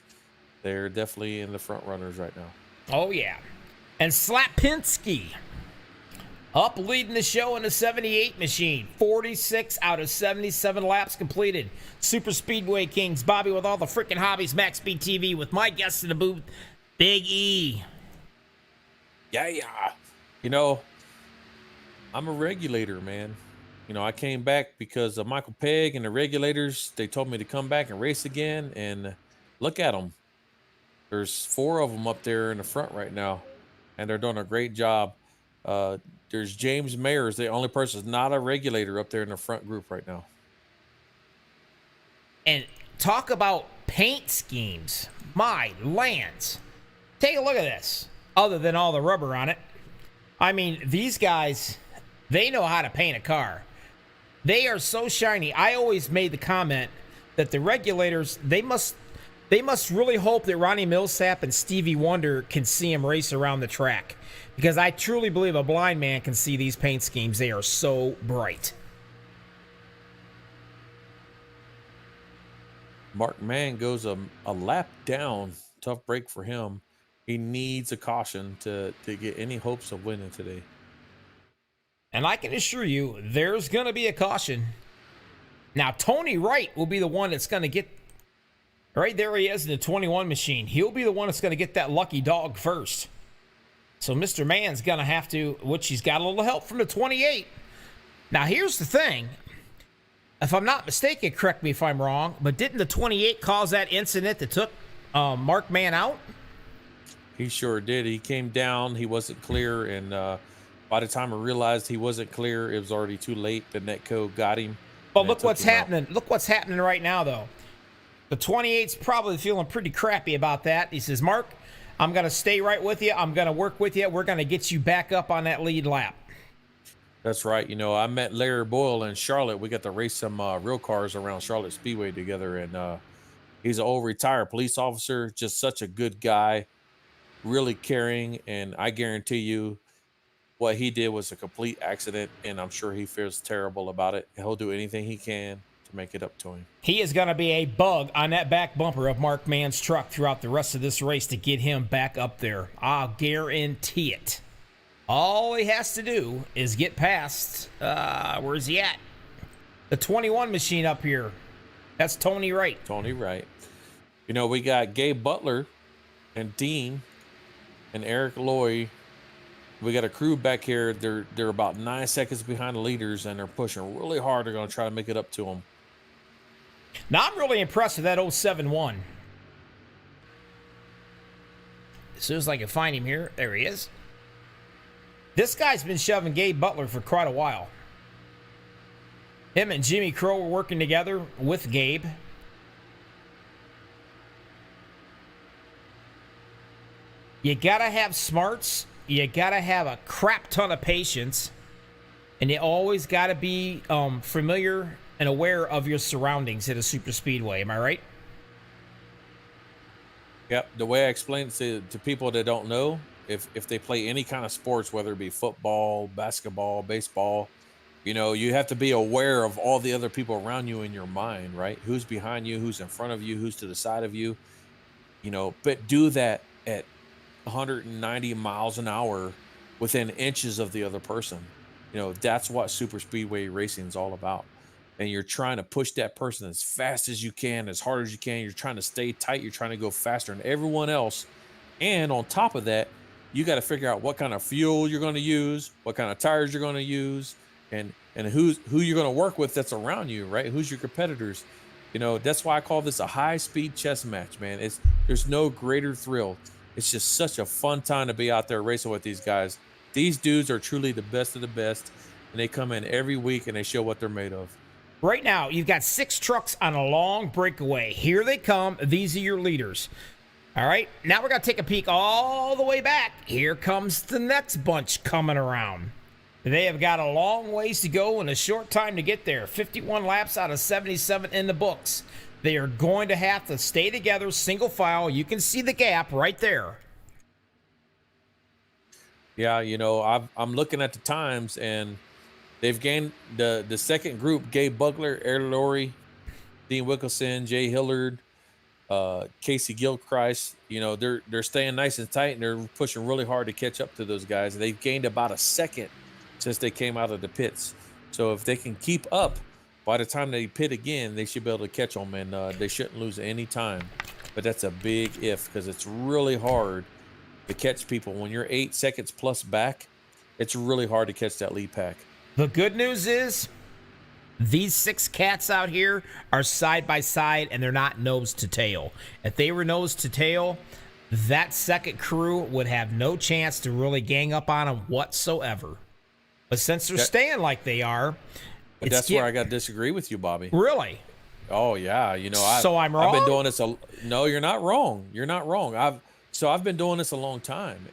they're definitely in the front runners right now. Oh, yeah. And Slapinski, Up leading the show in the 78 machine. 46 out of 77 laps completed. Super Speedway Kings. Bobby with all the freaking hobbies. MaxspeedTV with my guest in the booth, Big E. Yeah. You know, I'm a regulator, man. You know, I came back because of Michael Pegg and the regulators. They told me to come back and race again. And look at them. There's 4 of them up there in the front right now. And they're doing a great job. There's James Mayer is the only person that's not a regulator up there in the front group right now. And talk about paint schemes. My lands. Take a look at this. Other than all the rubber on it. I mean, these guys, they know how to paint a car. They are so shiny. I always made the comment that the regulators, they must really hope that Ronnie Millsap and Stevie Wonder can see him race around the track. Because I truly believe a blind man can see these paint schemes. They are so bright. Mark Mann goes a lap down. Tough break for him. He needs a caution to get any hopes of winning today. And I can assure you, there's going to be a caution. Now, Tony Wright will be the one that's going to get... Right there he is in the 21 machine. He'll be the one that's going to get that lucky dog first. So Mr. Mann's going to have to, which he's got a little help from the 28. Now, here's the thing. If I'm not mistaken, correct me if I'm wrong, but didn't the 28 cause that incident that took Mark Mann out? He sure did. He came down. He wasn't clear. And by the time I realized he wasn't clear, it was already too late. The Netco got him. But look what's happening. Look what's happening right now, though. The 28's probably feeling pretty crappy about that. He says, Mark, I'm going to stay right with you. I'm going to work with you. We're going to get you back up on that lead lap. That's right. You know, I met Larry Boyle in Charlotte. We got to race some real cars around Charlotte Speedway together. And he's an old retired police officer, just such a good guy, really caring. And I guarantee you what he did was a complete accident. And I'm sure he feels terrible about it. He'll do anything he can to make it up to him. He is going to be a bug on that back bumper of Mark Mann's truck throughout the rest of this race to get him back up there. I'll guarantee it. All he has to do is get past, where's he at? The 21 machine up here. That's Tony Wright. Tony Wright. You know, we got Gabe Butler and Dean and Eric Loy. We got a crew back here. They're about 9 seconds behind the leaders, and they're pushing really hard. They're going to try to make it up to them. Now, I'm really impressed with that 071. As soon as I can find him here, there he is. This guy's been shoving Gabe Butler for quite a while. Him and Jimmy Crow were working together with Gabe. You gotta have smarts. You gotta have a crap ton of patience. And you always gotta be familiar and aware of your surroundings at a super speedway. Am I right? Yep. The way I explain it to people that don't know, if they play any kind of sports, whether it be football, basketball, baseball, you know, you have to be aware of all the other people around you in your mind, right? Who's behind you, who's in front of you, who's to the side of you, you know, but do that at 190 miles an hour within inches of the other person. You know, that's what super speedway racing is all about. And you're trying to push that person as fast as you can, as hard as you can. You're trying to stay tight. You're trying to go faster than everyone else. And on top of that, you got to figure out what kind of fuel you're going to use, what kind of tires you're going to use, and who you're going to work with that's around you, right? Who's your competitors? You know, that's why I call this a high-speed chess match, man. There's no greater thrill. It's just such a fun time to be out there racing with these guys. These dudes are truly the best of the best, and they come in every week and they show what they're made of. Right now, you've got 6 trucks on a long breakaway. Here they come. These are your leaders. All right, now we're going to take a peek all the way back. Here comes the next bunch coming around. They have got a long ways to go and a short time to get there. 51 laps out of 77 in the books. They are going to have to stay together, single file. You can see the gap right there. Yeah, you know, I'm looking at the times, and they've gained the second group: Gabe Butler, Eric Laurie, Dean Wickelson, Jay Hillard, Casey Gilchrist. You know, they're staying nice and tight, and they're pushing really hard to catch up to those guys. They've gained about a second since they came out of the pits. So if they can keep up, by the time they pit again, they should be able to catch them, and they shouldn't lose any time. But that's a big if, because it's really hard to catch people when you're 8 seconds plus back. It's really hard to catch that lead pack. The good news is these 6 cats out here are side by side, and they're not nose to tail. If they were nose to tail, that second crew would have no chance to really gang up on them whatsoever. But since they're staying like they are, but that's where I got to disagree with you, Bobby. Really? Oh yeah, you know. I'm wrong. I've been doing this. No, you're not wrong. You're not wrong. I've been doing this a long time,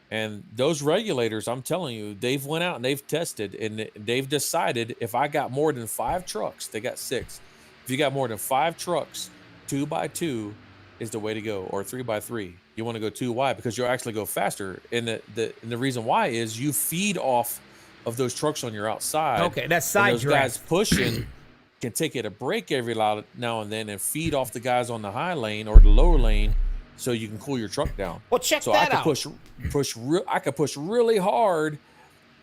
and those regulators, I'm telling you, they've went out and they've tested, and they've decided if I got more than 5 trucks, they got 6. If you got more than 5 trucks, 2x2 is the way to go, or 3x3. You want to go 2 wide because you'll actually go faster. And the reason why is you feed off of those trucks on your outside. Okay, that's side those drive. guys pushing can take it a break every now and then and feed off the guys on the high lane or the lower lane, so you can cool your truck down. Well, check so that I out. I could push really hard,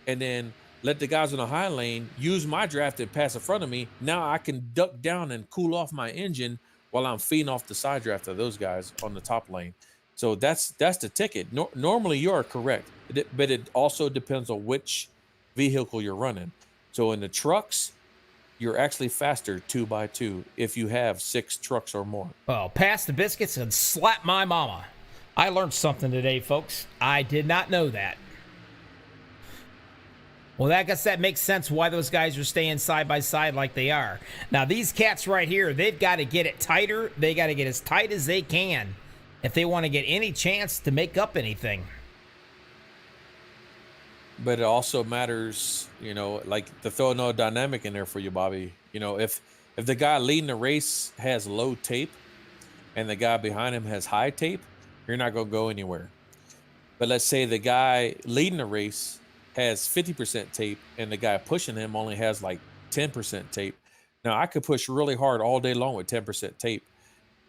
and then let the guys on the high lane use my draft and pass in front of me. Now I can duck down and cool off my engine while I'm feeding off the side draft of those guys on the top lane. So that's the ticket. Normally you are correct, but it also depends on which vehicle you're running. So in the trucks, you're actually faster 2x2 if you have 6 trucks or more. Well, pass the biscuits and slap my mama. I learned something today, folks. I did not know that. Well, I guess that makes sense why those guys are staying side by side like they are. Now, these cats right here, they've got to get it tighter. They got to get as tight as they can if they want to get any chance to make up anything. But it also matters, you know, like to throw another dynamic in there for you, Bobby. You know, if the guy leading the race has low tape and the guy behind him has high tape, you're not going to go anywhere. But let's say the guy leading the race has 50% tape and the guy pushing him only has like 10% tape. Now, I could push really hard all day long with 10% tape.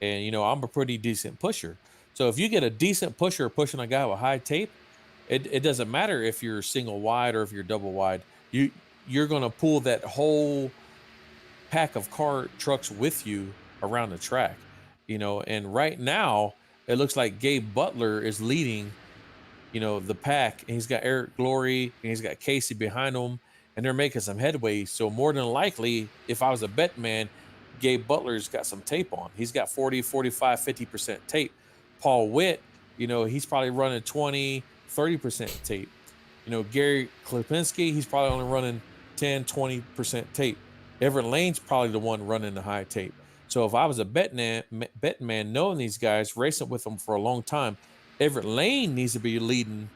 And, you know, I'm a pretty decent pusher. So if you get a decent pusher pushing a guy with high tape, it doesn't matter if you're single wide or if you're double wide. You're going to pull that whole pack of trucks with you around the track, you know. And right now, it looks like Gabe Butler is leading, you know, the pack. And he's got Eric Glory and he's got Casey behind him, and they're making some headway. So more than likely, if I was a bet man, Gabe Butler's got some tape on. He's got 40, 45, 50% tape. Paul Witt, you know, he's probably running 20, 30% tape. You know, Gary Klipinski, he's probably only running 10, 20% tape. Everett Lane's probably the one running the high tape. So if I was a bet man knowing these guys, racing with them for a long time, Everett Lane needs to be leading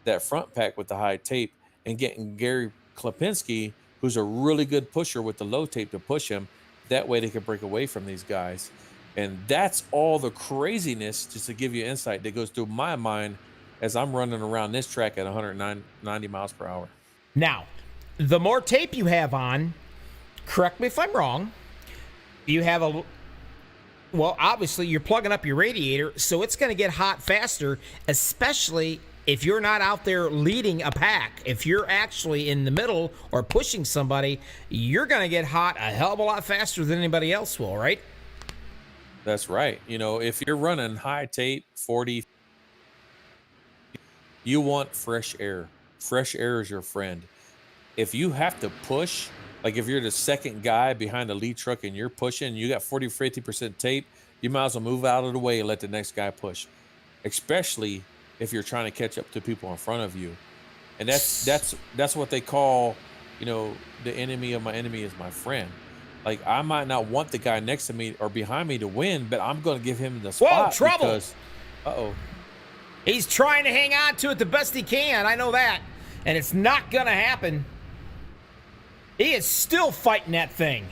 that front pack with the high tape and getting Gary Klipinski, who's a really good pusher with the low tape, to push him. That way they can break away from these guys. And that's all the craziness, just to give you insight, that goes through my mind as I'm running around this track at 190 miles per hour. Now, the more tape you have on, correct me if I'm wrong, you have well, obviously you're plugging up your radiator, so it's going to get hot faster, especially if you're not out there leading a pack. If you're actually in the middle or pushing somebody, you're going to get hot a hell of a lot faster than anybody else will, right? That's right. You know, if you're running high tape, 40, you want fresh air. Fresh air is your friend. If you have to push, like if you're the second guy behind the lead truck and you're pushing, you got 40, 50% tape, you might as well move out of the way and let the next guy push, especially if you're trying to catch up to people in front of you. And that's what they call, you know, the enemy of my enemy is my friend. Like, I might not want the guy next to me or behind me to win, but I'm going to give him the spot. Whoa, trouble. Because, uh-oh. He's trying to hang on to it the best he can. I know that. And it's not going to happen. He is still fighting that thing.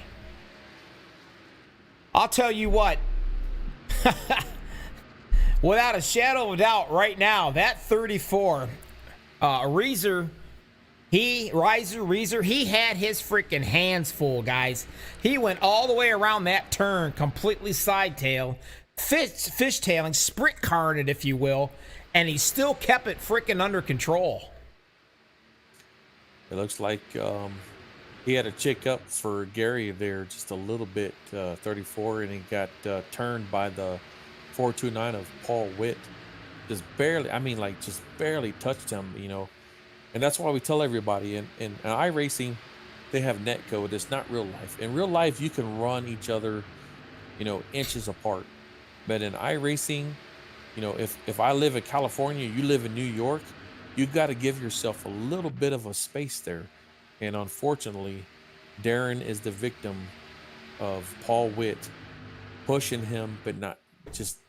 I'll tell you what. Without a shadow of a doubt, right now, that 34, Reeser, he had his freaking hands full, guys. He went all the way around that turn, completely side tail, fishtailing, sprint carring it, if you will, and he still kept it freaking under control. It looks like he had a chick up for Gary there just a little bit, 34, and he got turned by the 429 of Paul Witt. Just barely, I mean, like just barely touched him, you know. And that's why we tell everybody in iRacing, they have net code. It's not real life. In real life, you can run each other, you know, inches apart. But in iRacing, you know, if I live in California, you live in New York, you got to give yourself a little bit of a space there. And unfortunately, Darren is the victim of Paul Witt pushing him, but not just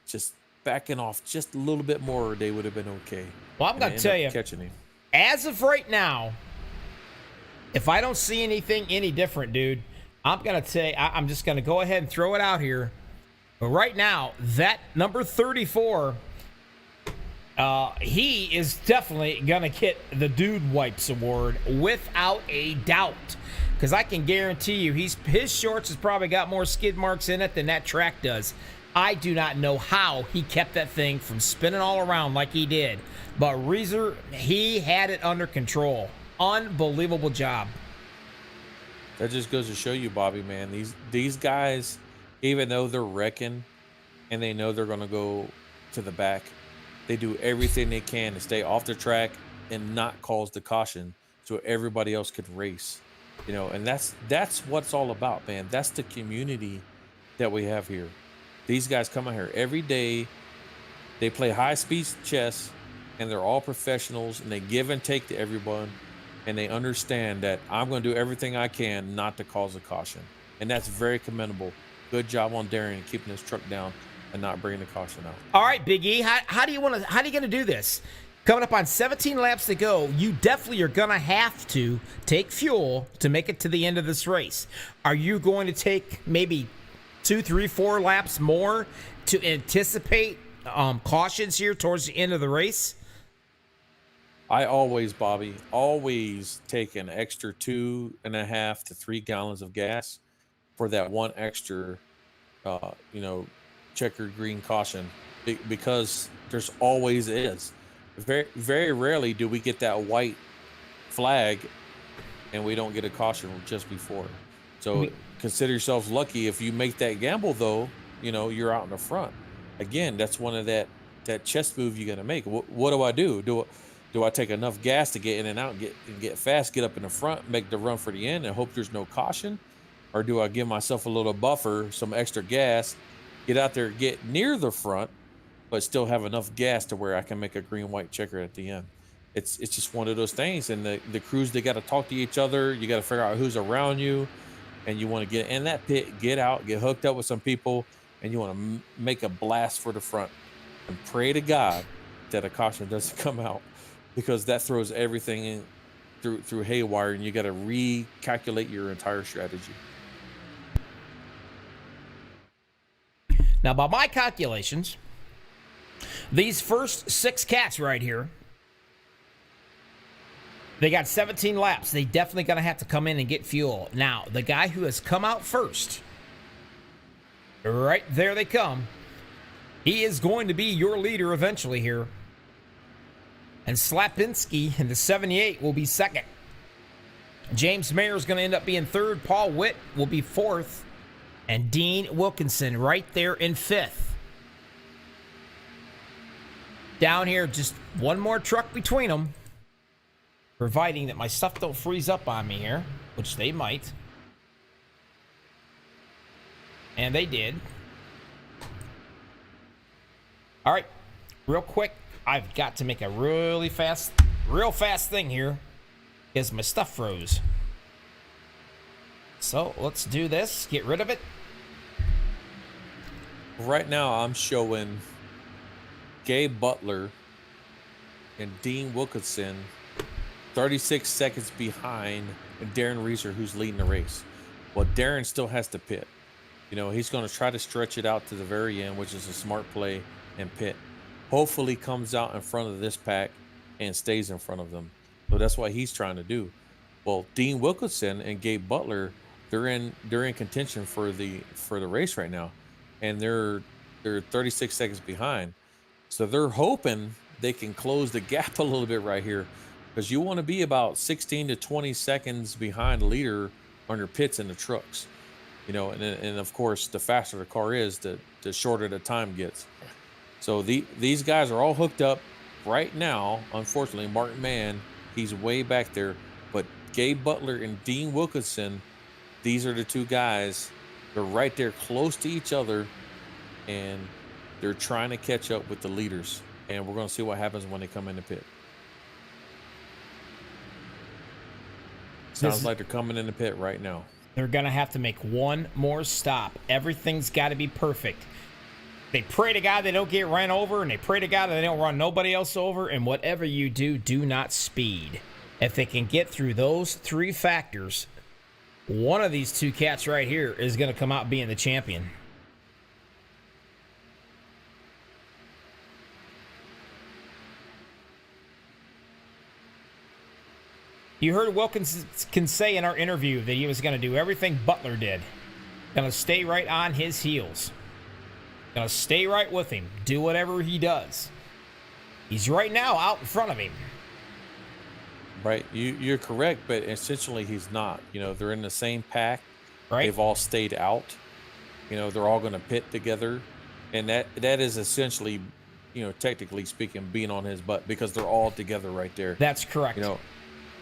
backing off just a little bit more, they would have been okay. Well, I'm going to tell you, catching him. As of right now, if I don't see anything any different, dude, I'm going to say, I'm just going to go ahead and throw it out here. But right now, that number 34, he is definitely going to get the Dude Wipes Award without a doubt. Because I can guarantee you, his shorts has probably got more skid marks in it than that track does. I do not know how he kept that thing from spinning all around like he did. But Reeser, he had it under control. Unbelievable job. That just goes to show you, Bobby, man. These guys, even though they're wrecking and they know they're going to go to the back, they do everything they can to stay off the track and not cause the caution so everybody else could race. You know, and that's what it's all about, man. That's the community that we have here. These guys come out here every day. They play high-speed chess, and they're all professionals, and they give and take to everyone, and they understand that I'm going to do everything I can not to cause a caution. And that's very commendable. Good job on Darren keeping his truck down and not bringing the caution out. All right, Big E, how are you going to do this? Coming up on 17 laps to go, you definitely are going to have to take fuel to make it to the end of this race. Are you going to take maybe 2, 3, 4 laps more to anticipate cautions here towards the end of the race? I always, Bobby, always take an extra 2.5 to 3 gallons of gas for that one extra, you know, checkered green caution, because there's always is. Very, very rarely do we get that white flag and we don't get a caution just before. So consider yourselves lucky if you make that gamble, though. You know, you're out in the front. Again, that's one of that chess move you got to make. What do I do? Do I take enough gas to get in and out and get fast, get up in the front, make the run for the end and hope there's no caution? Or do I give myself a little buffer, some extra gas, get out there, get near the front, but still have enough gas to where I can make a green-white checker at the end? It's just one of those things. And the crews, they got to talk to each other. You got to figure out who's around you, and you want to get in that pit, get out, get hooked up with some people, and you want to make a blast for the front and pray to God that a caution doesn't come out, because that throws everything in through haywire, and you got to recalculate your entire strategy. Now, by my calculations, these first 6 cats right here, they got 17 laps. They definitely going to have to come in and get fuel. Now, the guy who has come out first, right there they come. He is going to be your leader eventually here. And Slapinski in the 78 will be second. James Mayer is going to end up being third. Paul Witt will be fourth. And Dean Wilkinson right there in fifth. Down here, just one more truck between them. Providing that my stuff don't freeze up on me here, which they might. And they did. All right, real quick, I've got to make a real fast thing here because my stuff froze. So let's do this, get rid of it. Right now, I'm showing Gabe Butler and Dean Wilkinson 36 seconds behind Darren Reeser, who's leading the race. Well, Darren still has to pit. You know, he's going to try to stretch it out to the very end, which is a smart play, and pit. Hopefully comes out in front of this pack and stays in front of them. So that's what he's trying to do. Well, Dean Wilkinson and Gabe Butler, they're in contention for the race right now, and they're 36 seconds behind. So they're hoping they can close the gap a little bit right here, because you want to be about 16 to 20 seconds behind the leader on your pits in the trucks. You know, and of course, the faster the car is, the shorter the time gets. So these guys are all hooked up right now. Unfortunately, Martin Mann, he's way back there. But Gabe Butler and Dean Wilkinson, these are the two guys. They're right there close to each other, and they're trying to catch up with the leaders. And we're going to see what happens when they come in the pit. Sounds like they're coming in the pit right now. They're going to have to make one more stop. Everything's got to be perfect. They pray to God they don't get ran over, and they pray to God that they don't run nobody else over, and whatever you do, do not speed. If they can get through those three factors, one of these two cats right here is going to come out being the champion. You heard Wilkinson say in our interview that he was going to do everything Butler did. Going to stay right on his heels. Going to stay right with him. Do whatever he does. He's right now out in front of him. Right. You're correct, but essentially he's not. You know, they're in the same pack. Right. They've all stayed out. You know, they're all going to pit together. And that is essentially, you know, technically speaking, being on his butt, because they're all together right there. That's correct. You know,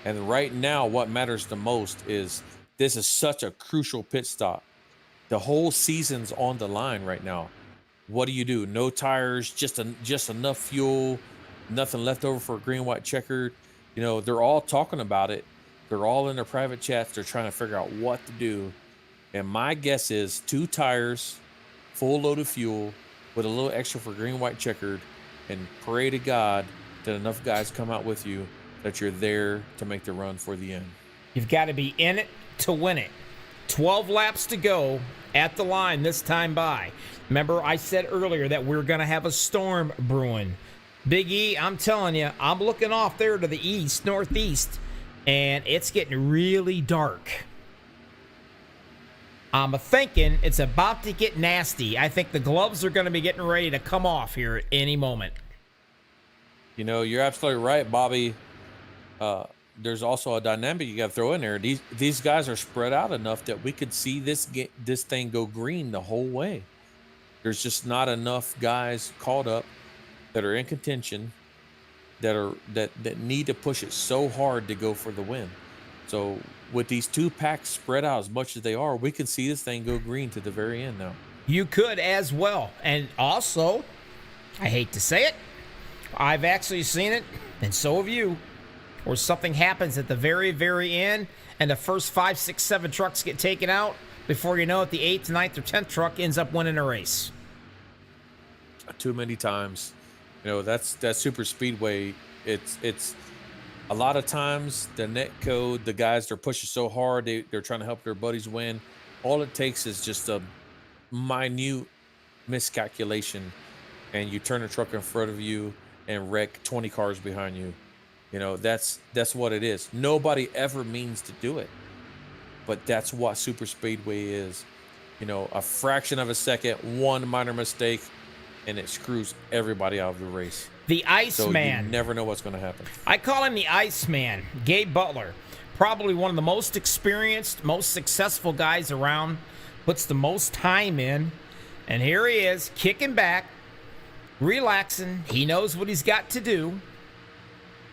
and right now what matters the most is this is such a crucial pit stop. The whole season's on the line right now. What do? No tires, just enough fuel, nothing left over for a green, white, checkered. You know, they're all talking about it. They're all in their private chats. They're trying to figure out what to do. And my guess is 2 tires, full load of fuel, with a little extra for green, white, checkered, and pray to God that enough guys come out with you that you're there to make the run for the end. You've got to be in it to win it. 12 laps to go at the line this time by. Remember, I said earlier that we're going to have a storm brewing. Big E, I'm telling you, I'm looking off there to the east, northeast, and it's getting really dark. I'm thinking it's about to get nasty. I think the gloves are going to be getting ready to come off here at any moment. You know, you're absolutely right, Bobby. There's also a dynamic you got to throw in there. These guys are spread out enough that we could see this thing go green the whole way. There's just not enough guys caught up that are in contention that need to push it so hard to go for the win. So with these 2 packs spread out as much as they are, we can see this thing go green to the very end now. You could as well. And also, I hate to say it, I've actually seen it, and so have you, where something happens at the very, very end, and the first 5, 6, 7 trucks get taken out. Before you know it, the 8th, 9th, or 10th truck ends up winning a race. Too many times. You know, that super speedway, it's a lot of times the net code, the guys, they're pushing so hard, they're trying to help their buddies win. All it takes is just a minute miscalculation, and you turn a truck in front of you and wreck 20 cars behind you. You know, that's what it is. Nobody ever means to do it, but that's what super speedway is. You know, a fraction of a second, one minor mistake, and it screws everybody out of the race. The Iceman. So you never know what's going to happen. I call him the Iceman, Gabe Butler. Probably one of the most experienced, most successful guys around. Puts the most time in. And here he is, kicking back, relaxing. He knows what he's got to do.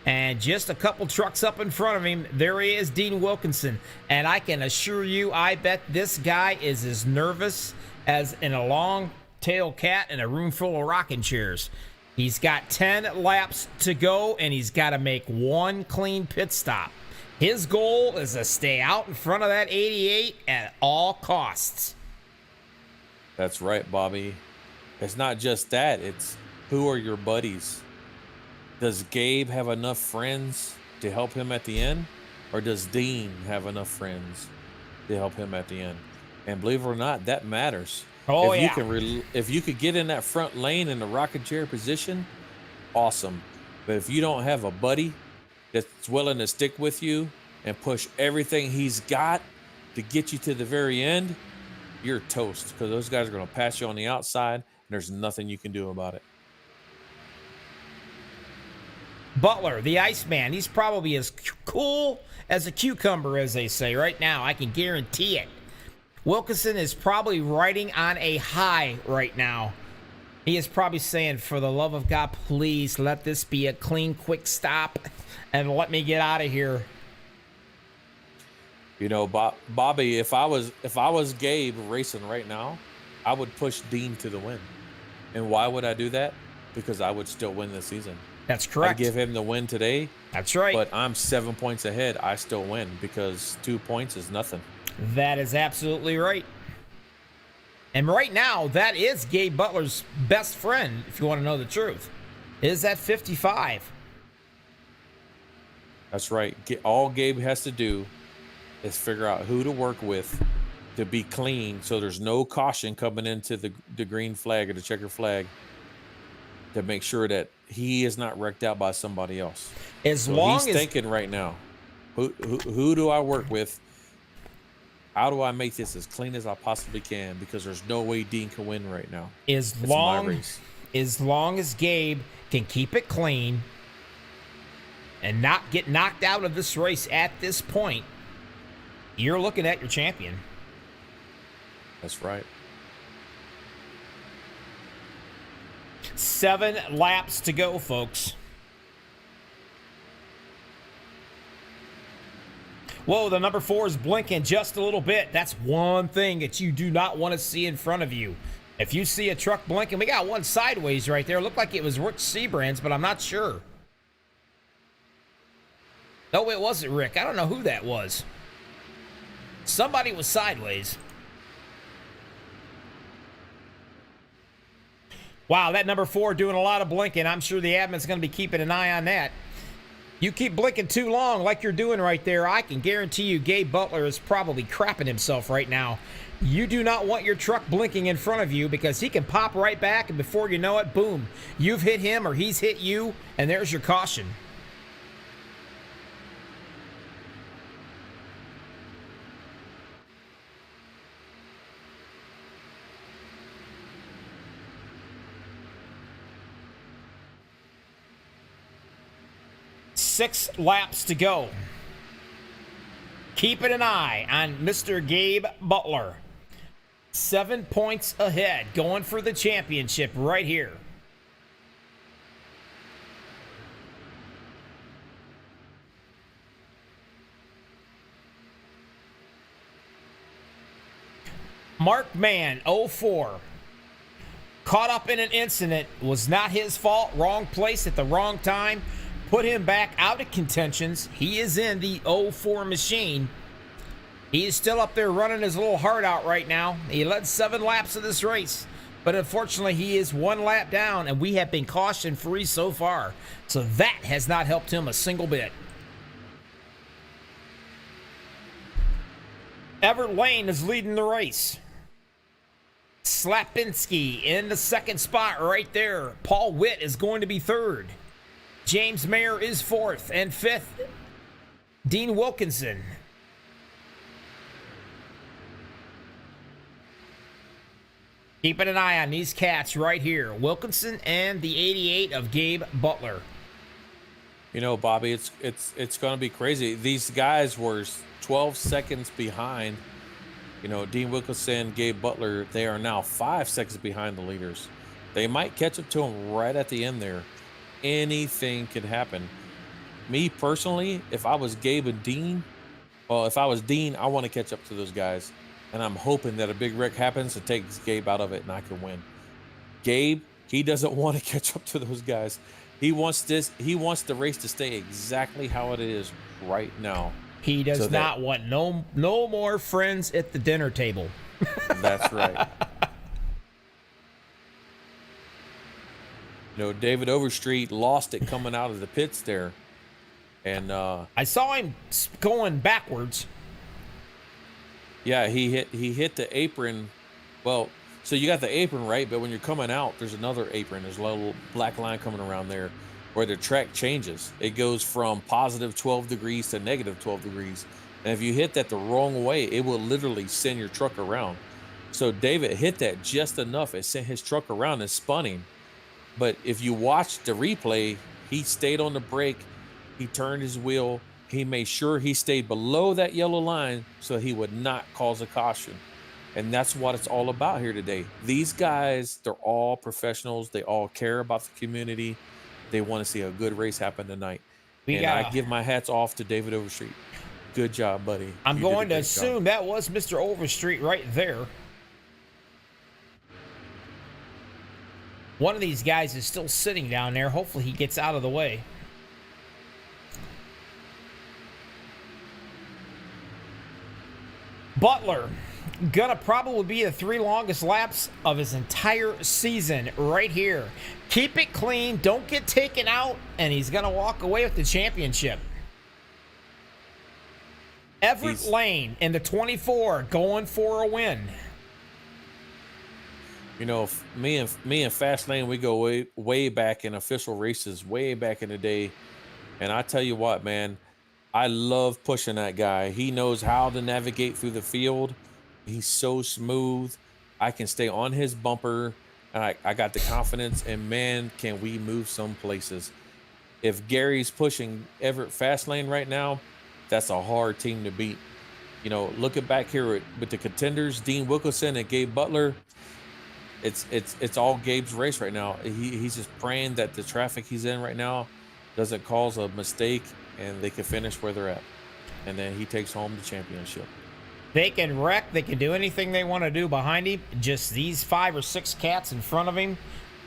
And just a couple trucks up in front of him, there he is, Dean Wilkinson. And I can assure you, I bet this guy is as nervous as in a long-tailed cat in a room full of rocking chairs. He's got 10 laps to go, and he's got to make one clean pit stop. His goal is to stay out in front of that 88 at all costs. That's right, Bobby. It's not just that. It's who are your buddies? Does Gabe have enough friends to help him at the end? Or does Dean have enough friends to help him at the end? And believe it or not, that matters. Oh, If you could get in that front lane in the rocking chair position, awesome. But if you don't have a buddy that's willing to stick with you and push everything he's got to get you to the very end, you're toast, because those guys are going to pass you on the outside, and there's nothing you can do about it. Butler, the Iceman, he's probably as cool as a cucumber, as they say right now. I can guarantee it. Wilkinson is probably riding on a high right now. He is probably saying, for the love of God, please let this be a clean, quick stop and let me get out of here. You know, Bobby, if I was Gabe racing right now, I would push Dean to the win. And why would I do that? Because I would still win this season. That's correct. I'd give him the win today. That's right. But I'm 7 points ahead. I still win because 2 points is nothing. That is absolutely right. And right now, that is Gabe Butler's best friend, if you want to know the truth, is at 55. That's right. All Gabe has to do is figure out who to work with to be clean, so there's no caution coming into the green flag or the checker flag, to make sure that he is not wrecked out by somebody else. He's thinking right now, who do I work with? How do I make this as clean as I possibly can? Because there's no way Dean can win right now. As long as Gabe can keep it clean and not get knocked out of this race at this point, you're looking at your champion. That's right. 7 laps to go, folks. Whoa, the number 4 is blinking just a little bit. That's one thing that you do not want to see in front of you. If you see a truck blinking, we got one sideways right there. Looked like it was Rick Seabrands, but I'm not sure. No, it wasn't Rick. I don't know who that was. Somebody was sideways. Wow, that number 4 doing a lot of blinking. I'm sure the admin's going to be keeping an eye on that. You keep blinking too long like you're doing right there, I can guarantee you Gabe Butler is probably crapping himself right now. You do not want your truck blinking in front of you, because he can pop right back, and before you know it, boom, you've hit him or he's hit you, and there's your caution. Six laps to go. Keeping an eye on Mr. Gabe Butler. 7 points ahead, going for the championship right here. Mark Mann, 04. Caught up in an incident. Was not his fault. Wrong place at the wrong time. Put him back out of contentions. He is in the 04 machine. He is still up there running his little heart out right now. He led 7 laps of this race, but unfortunately he is 1 lap down, and we have been caution free so far. So that has not helped him a single bit. Everett Lane is leading the race. Slapinski in the 2nd spot right there. Paul Witt is going to be 3rd. James Mayer is 4th, and 5th, Dean Wilkinson. Keeping an eye on these cats right here. Wilkinson and the 88 of Gabe Butler. You know, Bobby, it's going to be crazy. These guys were 12 seconds behind. You know, Dean Wilkinson, Gabe Butler, they are now 5 seconds behind the leaders. They might catch up to them right at the end there. Anything could happen. Me personally, if I was Gabe and Dean, well, if I was Dean, I want to catch up to those guys, and I'm hoping that a big wreck happens and takes Gabe out of it and I can win. Gabe, he doesn't want to catch up to those guys. He wants the race to stay exactly how it is right now. He does not want no more friends at the dinner table. That's right. You know, David Overstreet lost it coming out of the pits there. And I saw him going backwards. Yeah, he hit the apron. Well, so you got the apron right, but when you're coming out, there's another apron. There's a little black line coming around there where the track changes. It goes from positive 12 degrees to negative 12 degrees. And if you hit that the wrong way, it will literally send your truck around. So David hit that just enough. It sent his truck around and spun him. But if you watch the replay, He stayed on the brake. He turned his wheel. He made sure he stayed below that yellow line so he would not cause a caution. And that's what it's all about here today. These guys, they're all professionals. They all care about the community. They want to see a good race happen tonight. I give my hats off to David Overstreet. Good job, buddy. I'm going to assume that was Mr. Overstreet right there. One of these guys is still sitting down there. Hopefully he gets out of the way. Butler gonna probably be the 3 longest laps of his entire season right here. Keep it clean, don't get taken out, and he's gonna walk away with the championship. Everett Lane in the 24 going for a win. You know, me and Fastlane, we go way back in official races, way back in the day. And I tell you what, man, I love pushing that guy. He knows how to navigate through the field. He's so smooth. I can stay on his bumper, and I got the confidence, and man, can we move some places. If Gary's pushing Everett Fastlane right now, that's a hard team to beat. You know, looking back here with the contenders, Dean Wilkinson and Gabe Butler, it's all Gabe's race right now. He's just praying that the traffic he's in right now doesn't cause a mistake and they can finish where they're at. And then he takes home the championship. They can wreck. They can do anything they want to do behind him. Just these 5 or 6 cats in front of him.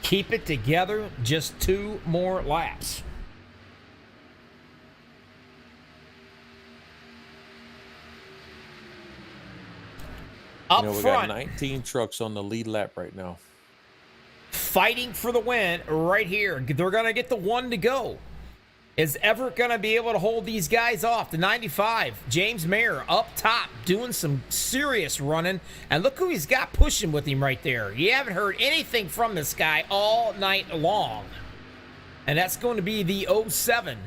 Keep it together. Just 2 more laps. Up we front, got 19 trucks on the lead lap right now. Fighting for the win right here. They're going to get the 1 to go. Is Everett going to be able to hold these guys off? The 95, James Mayer up top doing some serious running. And look who he's got pushing with him right there. You haven't heard anything from this guy all night long. And that's going to be the 07.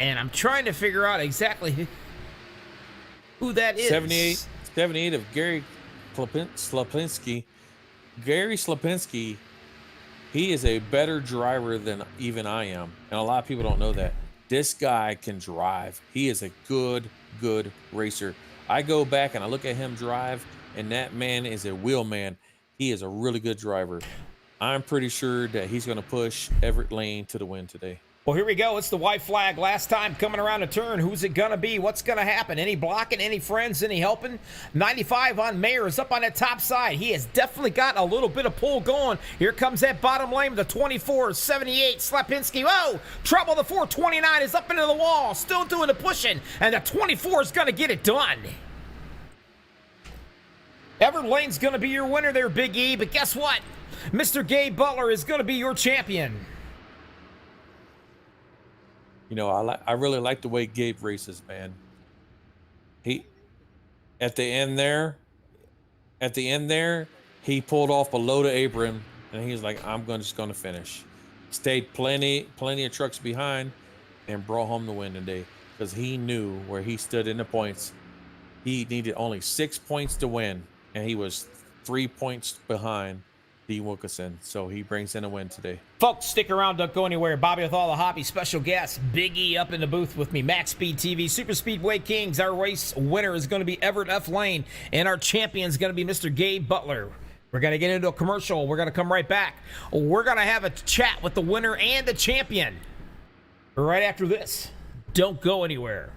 And I'm trying to figure out exactly who that is. 78 of Gary Slapinski. Gary Slapinski, he is a better driver than even I am. And a lot of people don't know that. This guy can drive. He is a good racer. I go back and I look at him drive, and that man is a wheel man. He is a really good driver. I'm pretty sure that he's going to push Everett Lane to the win today. Well, here we go. It's the white flag. Last time coming around a turn. Who's it going to be? What's going to happen? Any blocking? Any friends? Any helping? 95 on Mayer is up on that top side. He has definitely got a little bit of pull going. Here comes that bottom lane. The 24, 78, Slapinski. Whoa! Trouble. The 429 is up into the wall. Still doing the pushing. And the 24 is going to get it done. Everett Lane's going to be your winner there, Big E. But guess what? Mr. Gabe Butler is going to be your champion. You know, I really like the way Gabe races, man. He at the end there, he pulled off below the apron, and he's like, I'm just gonna finish. Stayed plenty of trucks behind, and brought home the win today because he knew where he stood in the points. He needed only 6 points to win, and he was 3 points behind Dean Wilkinson, so he brings in a win today. Folks, stick around, don't go anywhere. Bobby with all the hobby special guests. Big E up in the booth with me. MaxspeedTV Super Speedway Kings. Our race winner is going to be Everett F. Lane, and our champion is going to be Mr. Gabe Butler. We're going to get into a commercial. We're going to come right back. We're going to have a chat with the winner and the champion right after this. Don't go anywhere.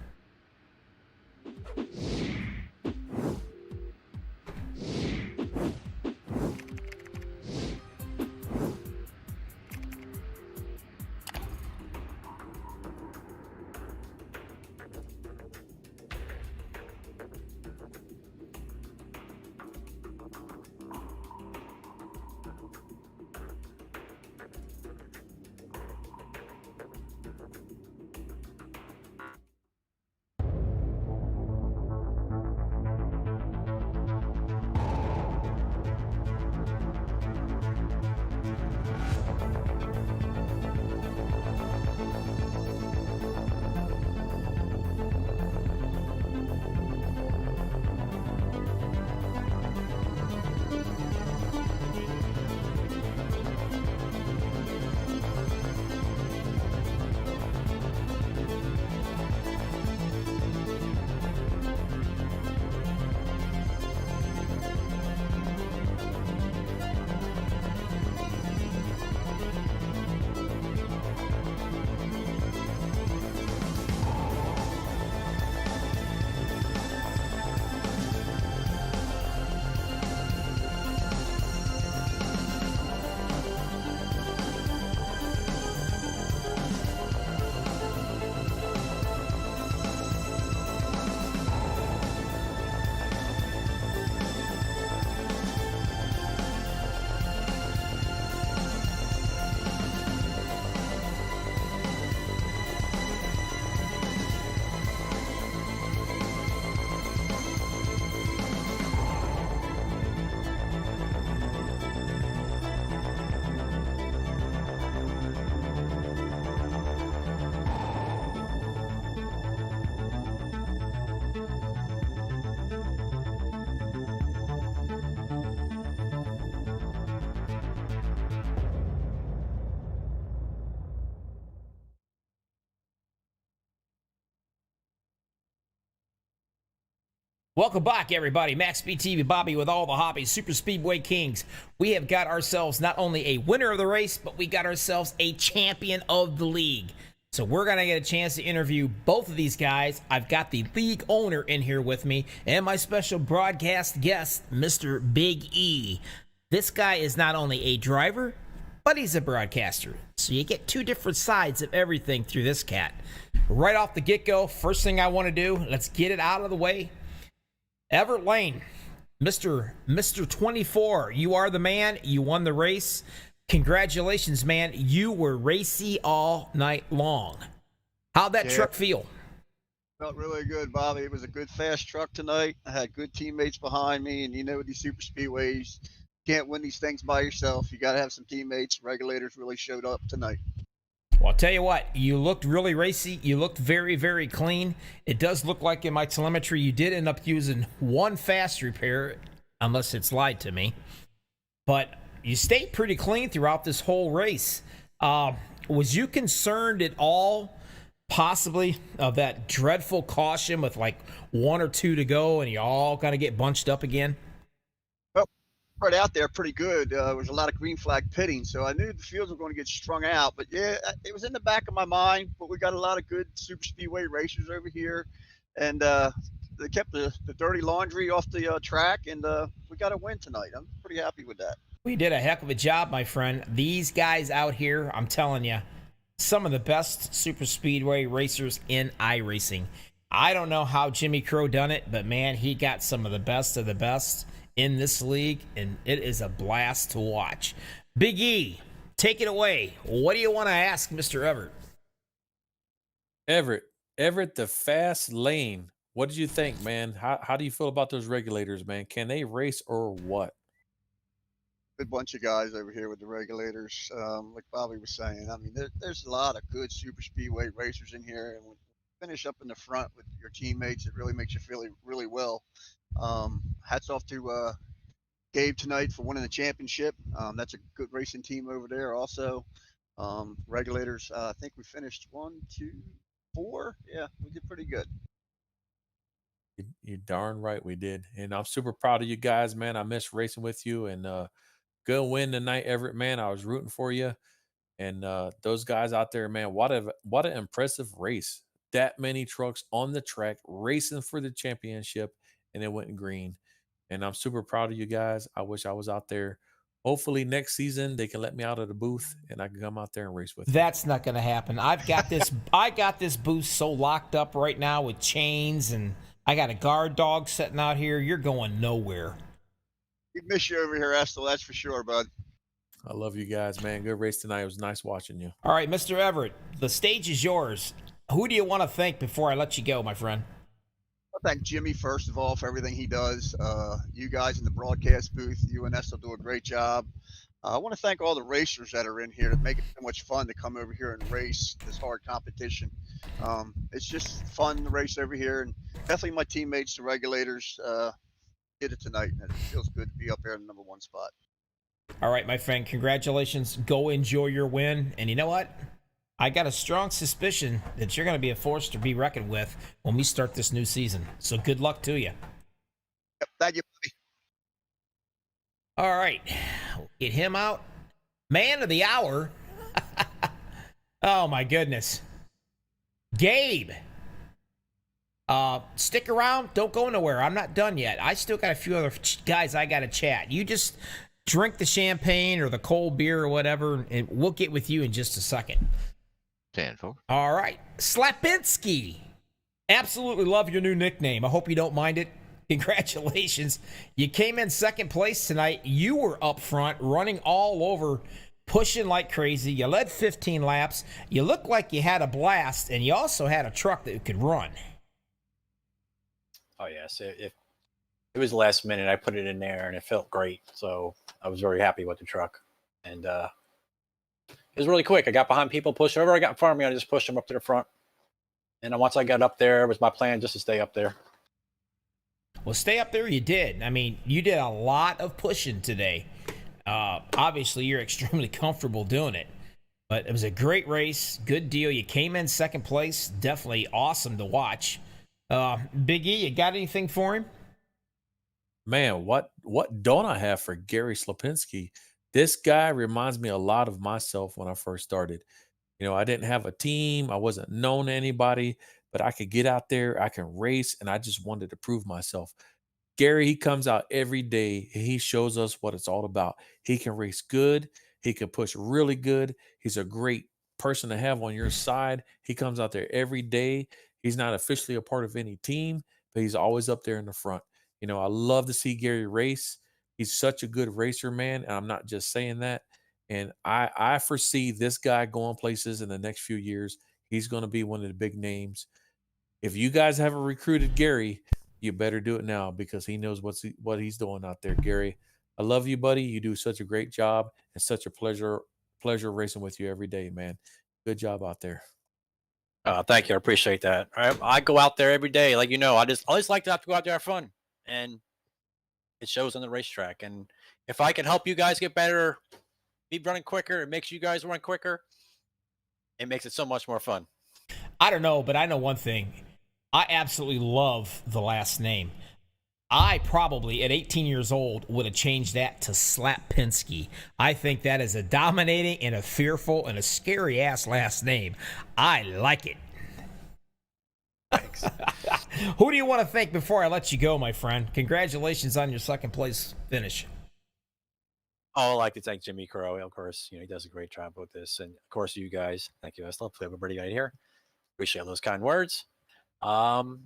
Welcome back, everybody. MaxspeedTV Bobby with all the hobbies, Super Speedway Kings. We have got ourselves not only a winner of the race, but we got ourselves a champion of the league. So we're going to get a chance to interview both of these guys. I've got the league owner in here with me and my special broadcast guest, Mr. Big E. This guy is not only a driver, but he's a broadcaster. So you get two different sides of everything through this cat. Right off the get-go, first thing I want to do, let's get it out of the way. Everett Lane, Mr. 24, you are the man. You won the race. Congratulations, man. You were racy all night long. How'd that truck feel? Felt really good, Bobby. It was a good, fast truck tonight. I had good teammates behind me, and you know, with these super speedways, you can't win these things by yourself. You got to have some teammates. Regulators really showed up tonight. Well, I'll tell you what, you looked really racy. You looked very, very clean. It does look like in my telemetry you did end up using one fast repair, unless it's lied to me. But you stayed pretty clean throughout this whole race. Was you concerned at all, possibly, of that dreadful caution with like 1 or 2 to go and you all got to get bunched up again? Right out there pretty good. There was a lot of green flag pitting, so I knew the fields were going to get strung out. But yeah, it was in the back of my mind. But we got a lot of good super speedway racers over here, and they kept the dirty laundry off the track, and we got a win tonight. I'm pretty happy with that. We did a heck of a job, my friend. These guys out here, I'm telling you, some of the best super speedway racers in iRacing. I don't know how Jimmy Crow done it, but man, he got some of the best in this league, and it is a blast to watch. Big E, take it away. What do you want to ask Mr. Everett? Everett, the fast lane. What did you think, man? How do you feel about those regulators, man? Can they race or what? Good bunch of guys over here with the regulators. Like Bobby was saying, I mean, there's a lot of good super speedway racers in here, and when you finish up in the front with your teammates, it really makes you feel really well. Hats off to Gabe tonight for winning the championship. That's a good racing team over there also. Regulators, I think we finished 1, 2, 4. Yeah, we did pretty good. You darn right we did. And I'm super proud of you guys, man. I miss racing with you, and good win tonight, Everett, man. I was rooting for you. And those guys out there, man, what an impressive race. That many trucks on the track racing for the championship, and it went green. And I'm super proud of you guys. I wish I was out there. Hopefully next season they can let me out of the booth and I can come out there and race with you. That's not going to happen. I've got this. I got this booth so locked up right now with chains, and I got a guard dog sitting out here. You're going nowhere. We miss you over here, Estel. That's for sure, bud. I love you guys, man. Good race tonight. It was nice watching you. All right, Mr. Everett, the stage is yours. Who do you want to thank before I let you go, my friend? I thank Jimmy, first of all, for everything he does. You guys in the broadcast booth, you and Estel do a great job. I want to thank all the racers that are in here that make it so much fun to come over here and race this hard competition. It's just fun to race over here, and definitely my teammates, the regulators, did it tonight, and it feels good to be up there in the number 1 spot. All right, my friend, congratulations. Go enjoy your win. And you know what? I got a strong suspicion that you're going to be a force to be reckoned with when we start this new season. So good luck to you. Yep, thank you, buddy. All right. Get him out. Man of the hour. Oh, my goodness. Gabe. Stick around. Don't go nowhere. I'm not done yet. I still got a few other guys I got to chat. You just drink the champagne or the cold beer or whatever, and we'll get with you in just a second. All right. Slapinski. Absolutely love your new nickname. I hope you don't mind it. Congratulations. You came in second place tonight. You were up front, running all over, pushing like crazy. You led 15 laps. You looked like you had a blast, and you also had a truck that could run. Oh, yes. If it was last minute, I put it in there, and it felt great. So I was very happy with the truck. And it was really quick. I got behind people, pushed whoever I got in front of me. I just pushed them up to the front. And then once I got up there, it was my plan just to stay up there. Well, stay up there you did. I mean, you did a lot of pushing today. Obviously, you're extremely comfortable doing it. But it was a great race. Good deal. You came in second place. Definitely awesome to watch. Big E, you got anything for him? man, what don't I have for Gary Slapinski? This guy reminds me a lot of myself when I first started. You know, I didn't have a team, I wasn't known to anybody, but I could get out there, I can race, and I just wanted to prove myself. Gary, he comes out every day and he shows us what it's all about. He can race good, he can push really good. He's a great person to have on your side. He comes out there every day. He's not officially a part of any team, but he's always up there in the front. You know, I love to see Gary race. He's such a good racer, man. And I'm not just saying that. And I foresee this guy going places in the next few years. He's going to be one of the big names. If you guys haven't recruited Gary, you better do it now because he knows what he's doing out there. Gary, I love you, buddy. You do such a great job and such a pleasure racing with you every day, man. Good job out there. Thank you. I appreciate that. I go out there every day. Like, I just like to have to go out there and have fun. And it shows on the racetrack. And if I can help you guys get better, be running quicker, it makes you guys run quicker. It makes it so much more fun. I don't know, but I know one thing. I absolutely love the last name. I probably, at 18 years old, would have changed that to Slapinski. I think that is a dominating and a fearful and a scary-ass last name. I like it. Thanks. Who do you want to thank before I let you go, my friend? Congratulations on your second place finish. Oh, I'd like to thank Jimmy Crow. Of course, he does a great job with this. And, of course, you guys. Thank you. I still have everybody right here. Appreciate those kind words. I'll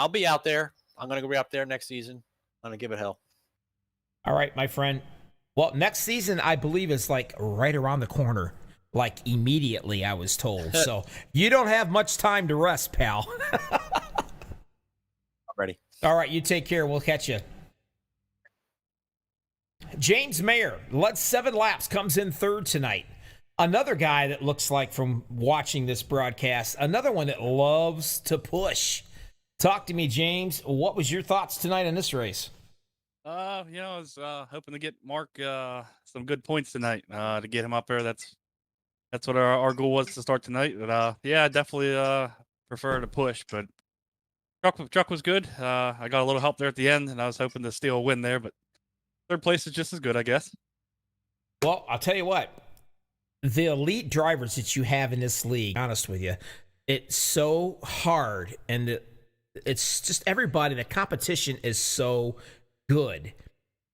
be out there. I'm going to be up there next season. I'm going to give it hell. All right, my friend. Well, next season, I believe, is like right around the corner. Like immediately, I was told. So you don't have much time to rest, pal. I'm ready. All right, you take care. We'll catch you. James Mayer led 7 laps, comes in third tonight. Another guy that looks like, from watching this broadcast, another one that loves to push. Talk to me, James. What was your thoughts tonight in this race? I was hoping to get Mark some good points tonight to get him up there. That's what our goal was to start tonight. But I definitely prefer to push. But truck was good. I got a little help there at the end, and I was hoping to steal a win there. But third place is just as good, I guess. Well, I'll tell you what. The elite drivers that you have in this league, honest with you, it's so hard, and it's just everybody. The competition is so good.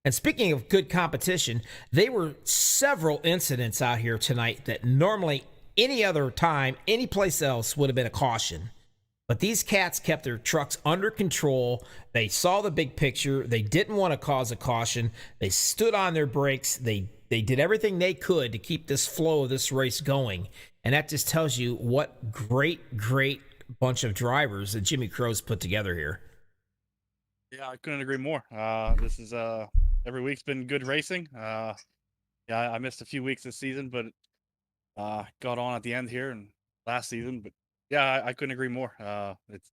And speaking of good competition, there were several incidents out here tonight that normally any other time, any place else would have been a caution. But these cats kept their trucks under control. They saw the big picture. They didn't want to cause a caution. They stood on their brakes. They did everything they could to keep this flow of this race going. And that just tells you what great bunch of drivers that Jimmy Crow's put together here. Yeah, I couldn't agree more. This is every week's been good racing. I missed a few weeks this season, but got on at the end here and last season. But yeah, I couldn't agree more. It's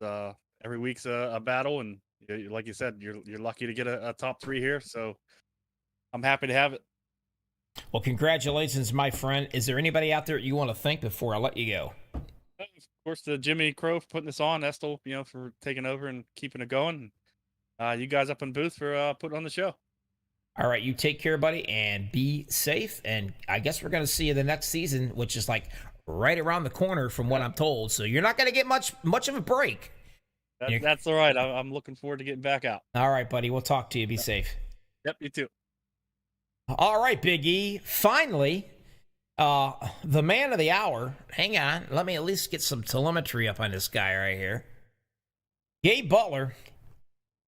every week's a battle, and like you said, you're lucky to get a top 3 here. So I'm happy to have it. Well, congratulations, my friend. Is there anybody out there you want to thank before I let you go? Of course, to Jimmy Crow for putting this on, Estel, for taking over and keeping it going. You guys up in booth for putting on the show. All right, you take care, buddy, and be safe. And I guess we're going to see you the next season, which is like right around the corner from what I'm told. So you're not going to get much of a break. That's all right. I'm looking forward to getting back out. All right, buddy. We'll talk to you. Be safe. Yep, you too. All right, Big E. Finally, the man of the hour. Hang on. Let me at least get some telemetry up on this guy right here. Gabe Butler.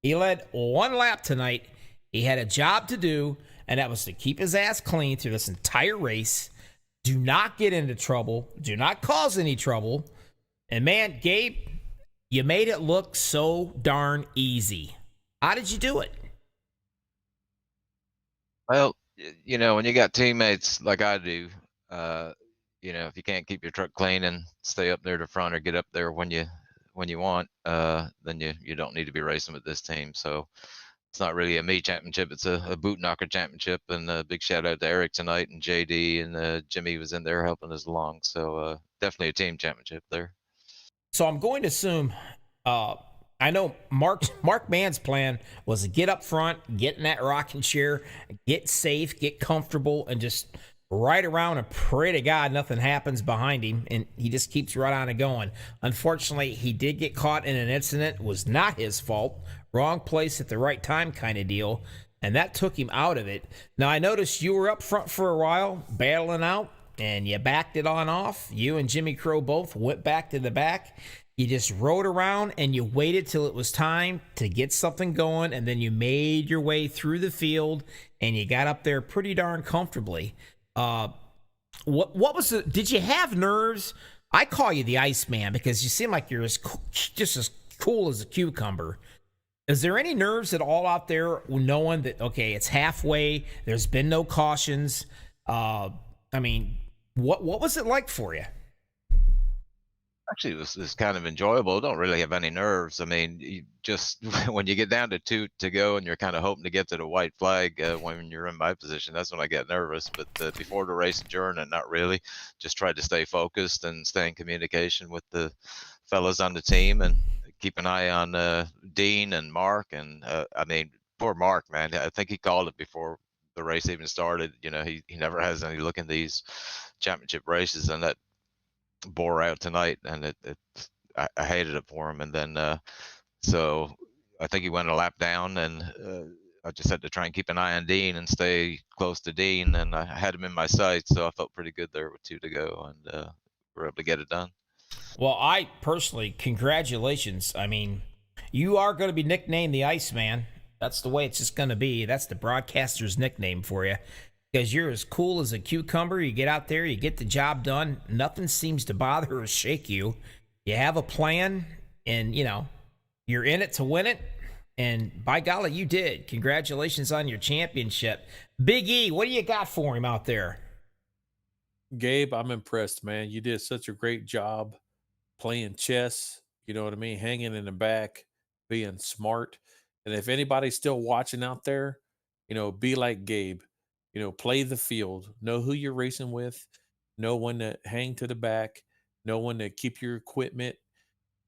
He led 1 lap tonight. He had a job to do, and that was to keep his ass clean through this entire race. Do not get into trouble. Do not cause any trouble. And, man, Gabe, you made it look so darn easy. How did you do it? Well, when you got teammates like I do, if you can't keep your truck clean and stay up there to front or get up there when you want, then you don't need to be racing with this team. So it's not really a me championship. It's a boot knocker championship. And a big shout out to Eric tonight and JD and Jimmy was in there helping us along. So definitely a team championship there. So I'm going to assume, I I know Mark Mann's plan was to get up front, get in that rocking chair, get safe, get comfortable, and just ride around and pray to God nothing happens behind him, and he just keeps right on and going. Unfortunately, he did get caught in an incident. It was not his fault. Wrong place at the right time kind of deal, and that took him out of it. Now, I noticed you were up front for a while, battling out, and you backed it on off. You and Jimmy Crow both went back to the back. You just rode around and you waited till it was time to get something going, and then you made your way through the field and you got up there pretty darn comfortably. What was the? Did you have nerves? I call you the Iceman because you seem like you're just as cool as a cucumber. Is there any nerves at all out there knowing that okay, it's halfway? There's been no cautions. I mean, what was it like for you? Actually, it was kind of enjoyable. Don't really have any nerves. I mean, you just when you get down to two to go and you're kind of hoping to get to the white flag when you're in my position, that's when I get nervous. But before the race adjourned, not really. Just tried to stay focused and stay in communication with the fellas on the team and keep an eye on Dean and Mark. And I mean, poor Mark, man. I think he called it before the race even started. You know, he never has any look in these championship races, and that bore out tonight, and I hated it for him. And then so I think he went a lap down, and I just had to try and keep an eye on Dean and stay close to Dean, and I had him in my sights, so I felt pretty good there with 2 to go, and we were able to get it done. Well, I personally, congratulations. I mean, you are going to be nicknamed the Iceman. That's the way it's just going to be. That's the broadcaster's nickname for you. Because you're as cool as a cucumber. You get out there, you get the job done. Nothing seems to bother or shake you. You have a plan, and, you know, you're in it to win it. And by golly, you did. Congratulations on your championship. Big E, what do you got for him out there? Gabe, I'm impressed, man. You did such a great job playing chess. You know what I mean? Hanging in the back, being smart. And if anybody's still watching out there, you know, be like Gabe. You know, play the field, know who you're racing with, know when to hang to the back, know when to keep your equipment,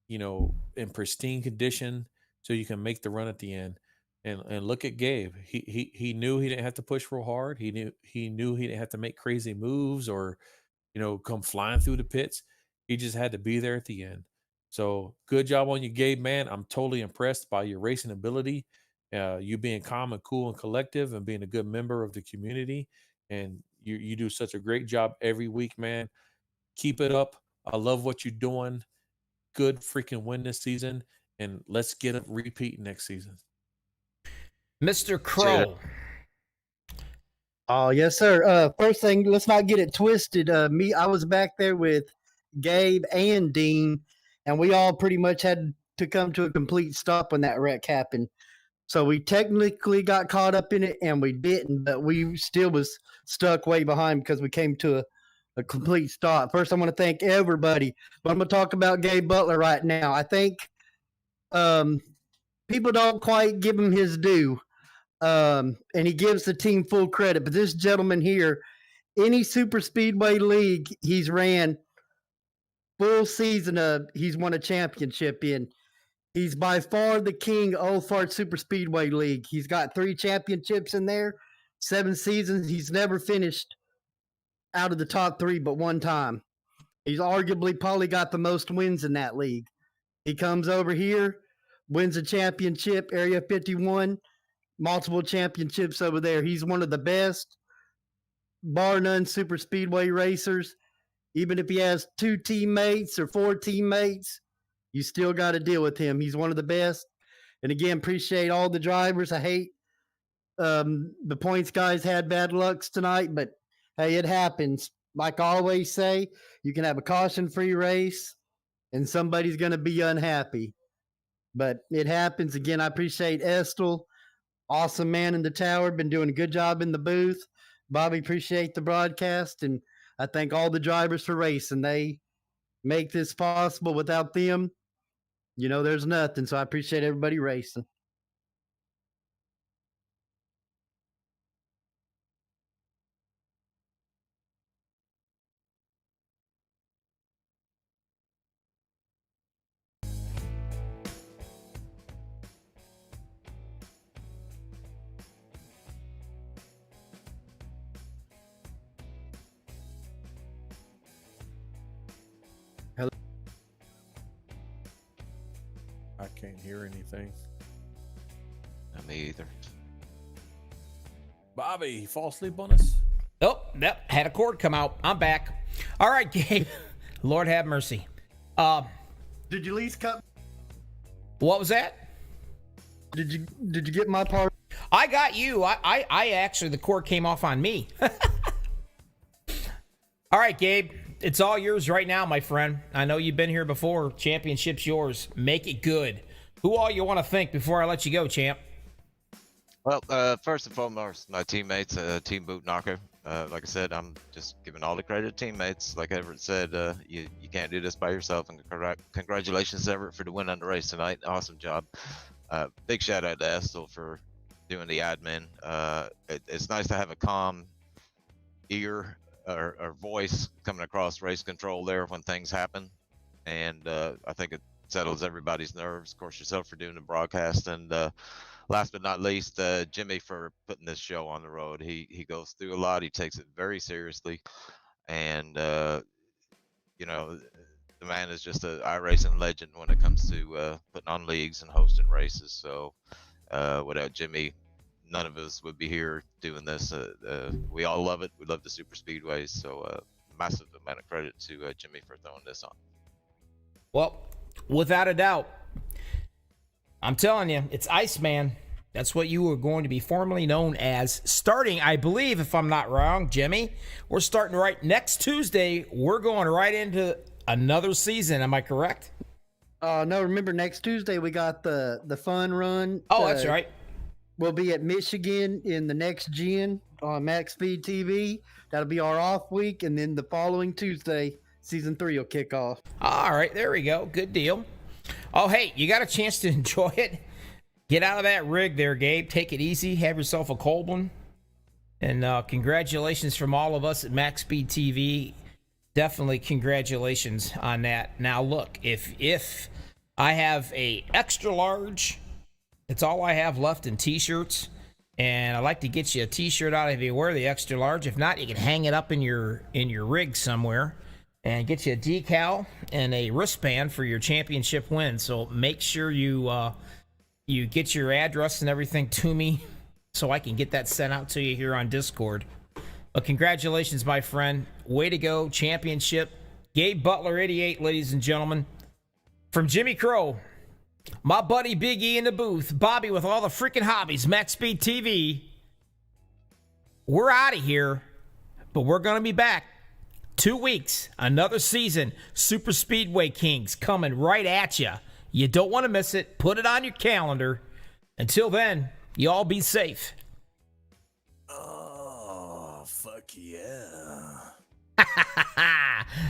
you know, in pristine condition so you can make the run at the end. And look at Gabe. He knew he didn't have to push real hard. He knew he didn't have to make crazy moves or, you know, come flying through the pits. He just had to be there at the end. So good job on you, Gabe, man. I'm totally impressed by your racing ability, you being calm and cool and collective and being a good member of the community. And you do such a great job every week, man. Keep it up. I love what you're doing. Good freaking win this season. And let's get a repeat next season. Mr. See you. Crow. Oh, yes, sir. First thing, let's not get it twisted. I was back there with Gabe and Dean, and we all pretty much had to come to a complete stop when that wreck happened. So we technically got caught up in it, and we didn't, but we still was stuck way behind because we came to a complete stop. First, I want to thank everybody, but I'm going to talk about Gabe Butler right now. I think people don't quite give him his due. And he gives the team full credit. But this gentleman here, any super speedway league he's ran full season he's won a championship in. He's by far the king of Old Fart Super Speedway League. He's got 3 championships in there, 7 seasons. He's never finished out of the top 3 but one time. He's arguably probably got the most wins in that league. He comes over here, wins a championship, Area 51, multiple championships over there. He's one of the best, bar none, super speedway racers. Even if he has 2 teammates or 4 teammates, you still got to deal with him. He's one of the best. And again, appreciate all the drivers. I hate the points guys had bad lucks tonight, but hey, it happens. Like I always say, you can have a caution-free race, and somebody's going to be unhappy. But it happens. Again, I appreciate Estel. Awesome man in the tower, been doing a good job in the booth. Bobby, appreciate the broadcast, and I thank all the drivers for racing. They make this possible. Without them, you know, there's nothing. So I appreciate everybody racing. I can't hear anything. Not me either. Bobby, fall asleep on us? Oh, yep. Had a cord come out. I'm back. All right, Gabe. Lord have mercy. Did you at least cut? What was that? Did you get my part? I got you. I actually, the cord came off on me. All right, Gabe. It's all yours right now, my friend. I know you've been here before. Championship's yours. Make it good. Who all you want to thank before I let you go, champ? Well, first and foremost, my teammates, Team Boot Knocker. Like I said, I'm just giving all the credit to teammates. Like Everett said, you can't do this by yourself. And congratulations, Everett, for the win on the race tonight. Awesome job. Big shout out to Estel for doing the admin. It's nice to have a calm ear or voice coming across race control there when things happen. And I think it settles everybody's nerves. Of course, yourself for doing the broadcast. And last but not least, Jimmy for putting this show on the road. He goes through a lot. He takes it very seriously. And, you know, the man is just an iRacing legend when it comes to putting on leagues and hosting races. So without Jimmy, none of us would be here doing this. We all love it. We love the super speedways. So massive amount of credit to Jimmy for throwing this on. Well, without a doubt, I'm telling you, it's Iceman. That's what you were going to be formerly known as. Starting, I believe, if I'm not wrong, Jimmy, we're starting right next Tuesday. We're going right into another season. Am I correct? No, remember next Tuesday we got the fun run. Oh, that's right. We'll be at Michigan in the next gen on MaxspeedTV. That'll be our off week, and then the following Tuesday, season 3 will kick off. All right, there we go. Good deal. Oh, hey, you got a chance to enjoy it. Get out of that rig there, Gabe. Take it easy. Have yourself a cold one. And congratulations from all of us at MaxspeedTV. Definitely congratulations on that. Now, look, if I have a extra large, it's all I have left in T-shirts. And I'd like to get you a T-shirt out if you wear the extra large. If not, you can hang it up in your rig somewhere and get you a decal and a wristband for your championship win. So make sure you get your address and everything to me so I can get that sent out to you here on Discord. But congratulations, my friend. Way to go, championship. Gabe Butler, 88, ladies and gentlemen. From Jimmy Crow, my buddy Big E in the booth, Bobby with all the freaking hobbies, MaxspeedTV. We're out of here, but we're going to be back. 2 weeks, another season. Super Speedway Kings coming right at you. You don't want to miss it. Put it on your calendar. Until then, you all be safe. Oh, fuck yeah.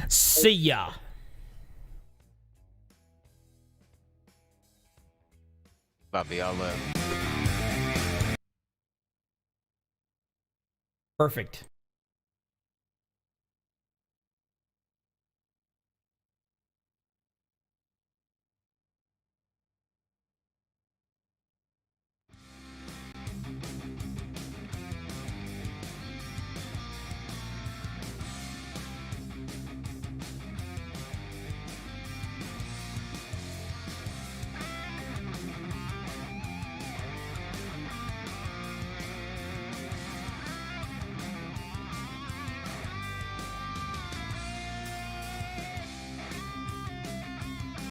See ya. Bobby, I'll Perfect.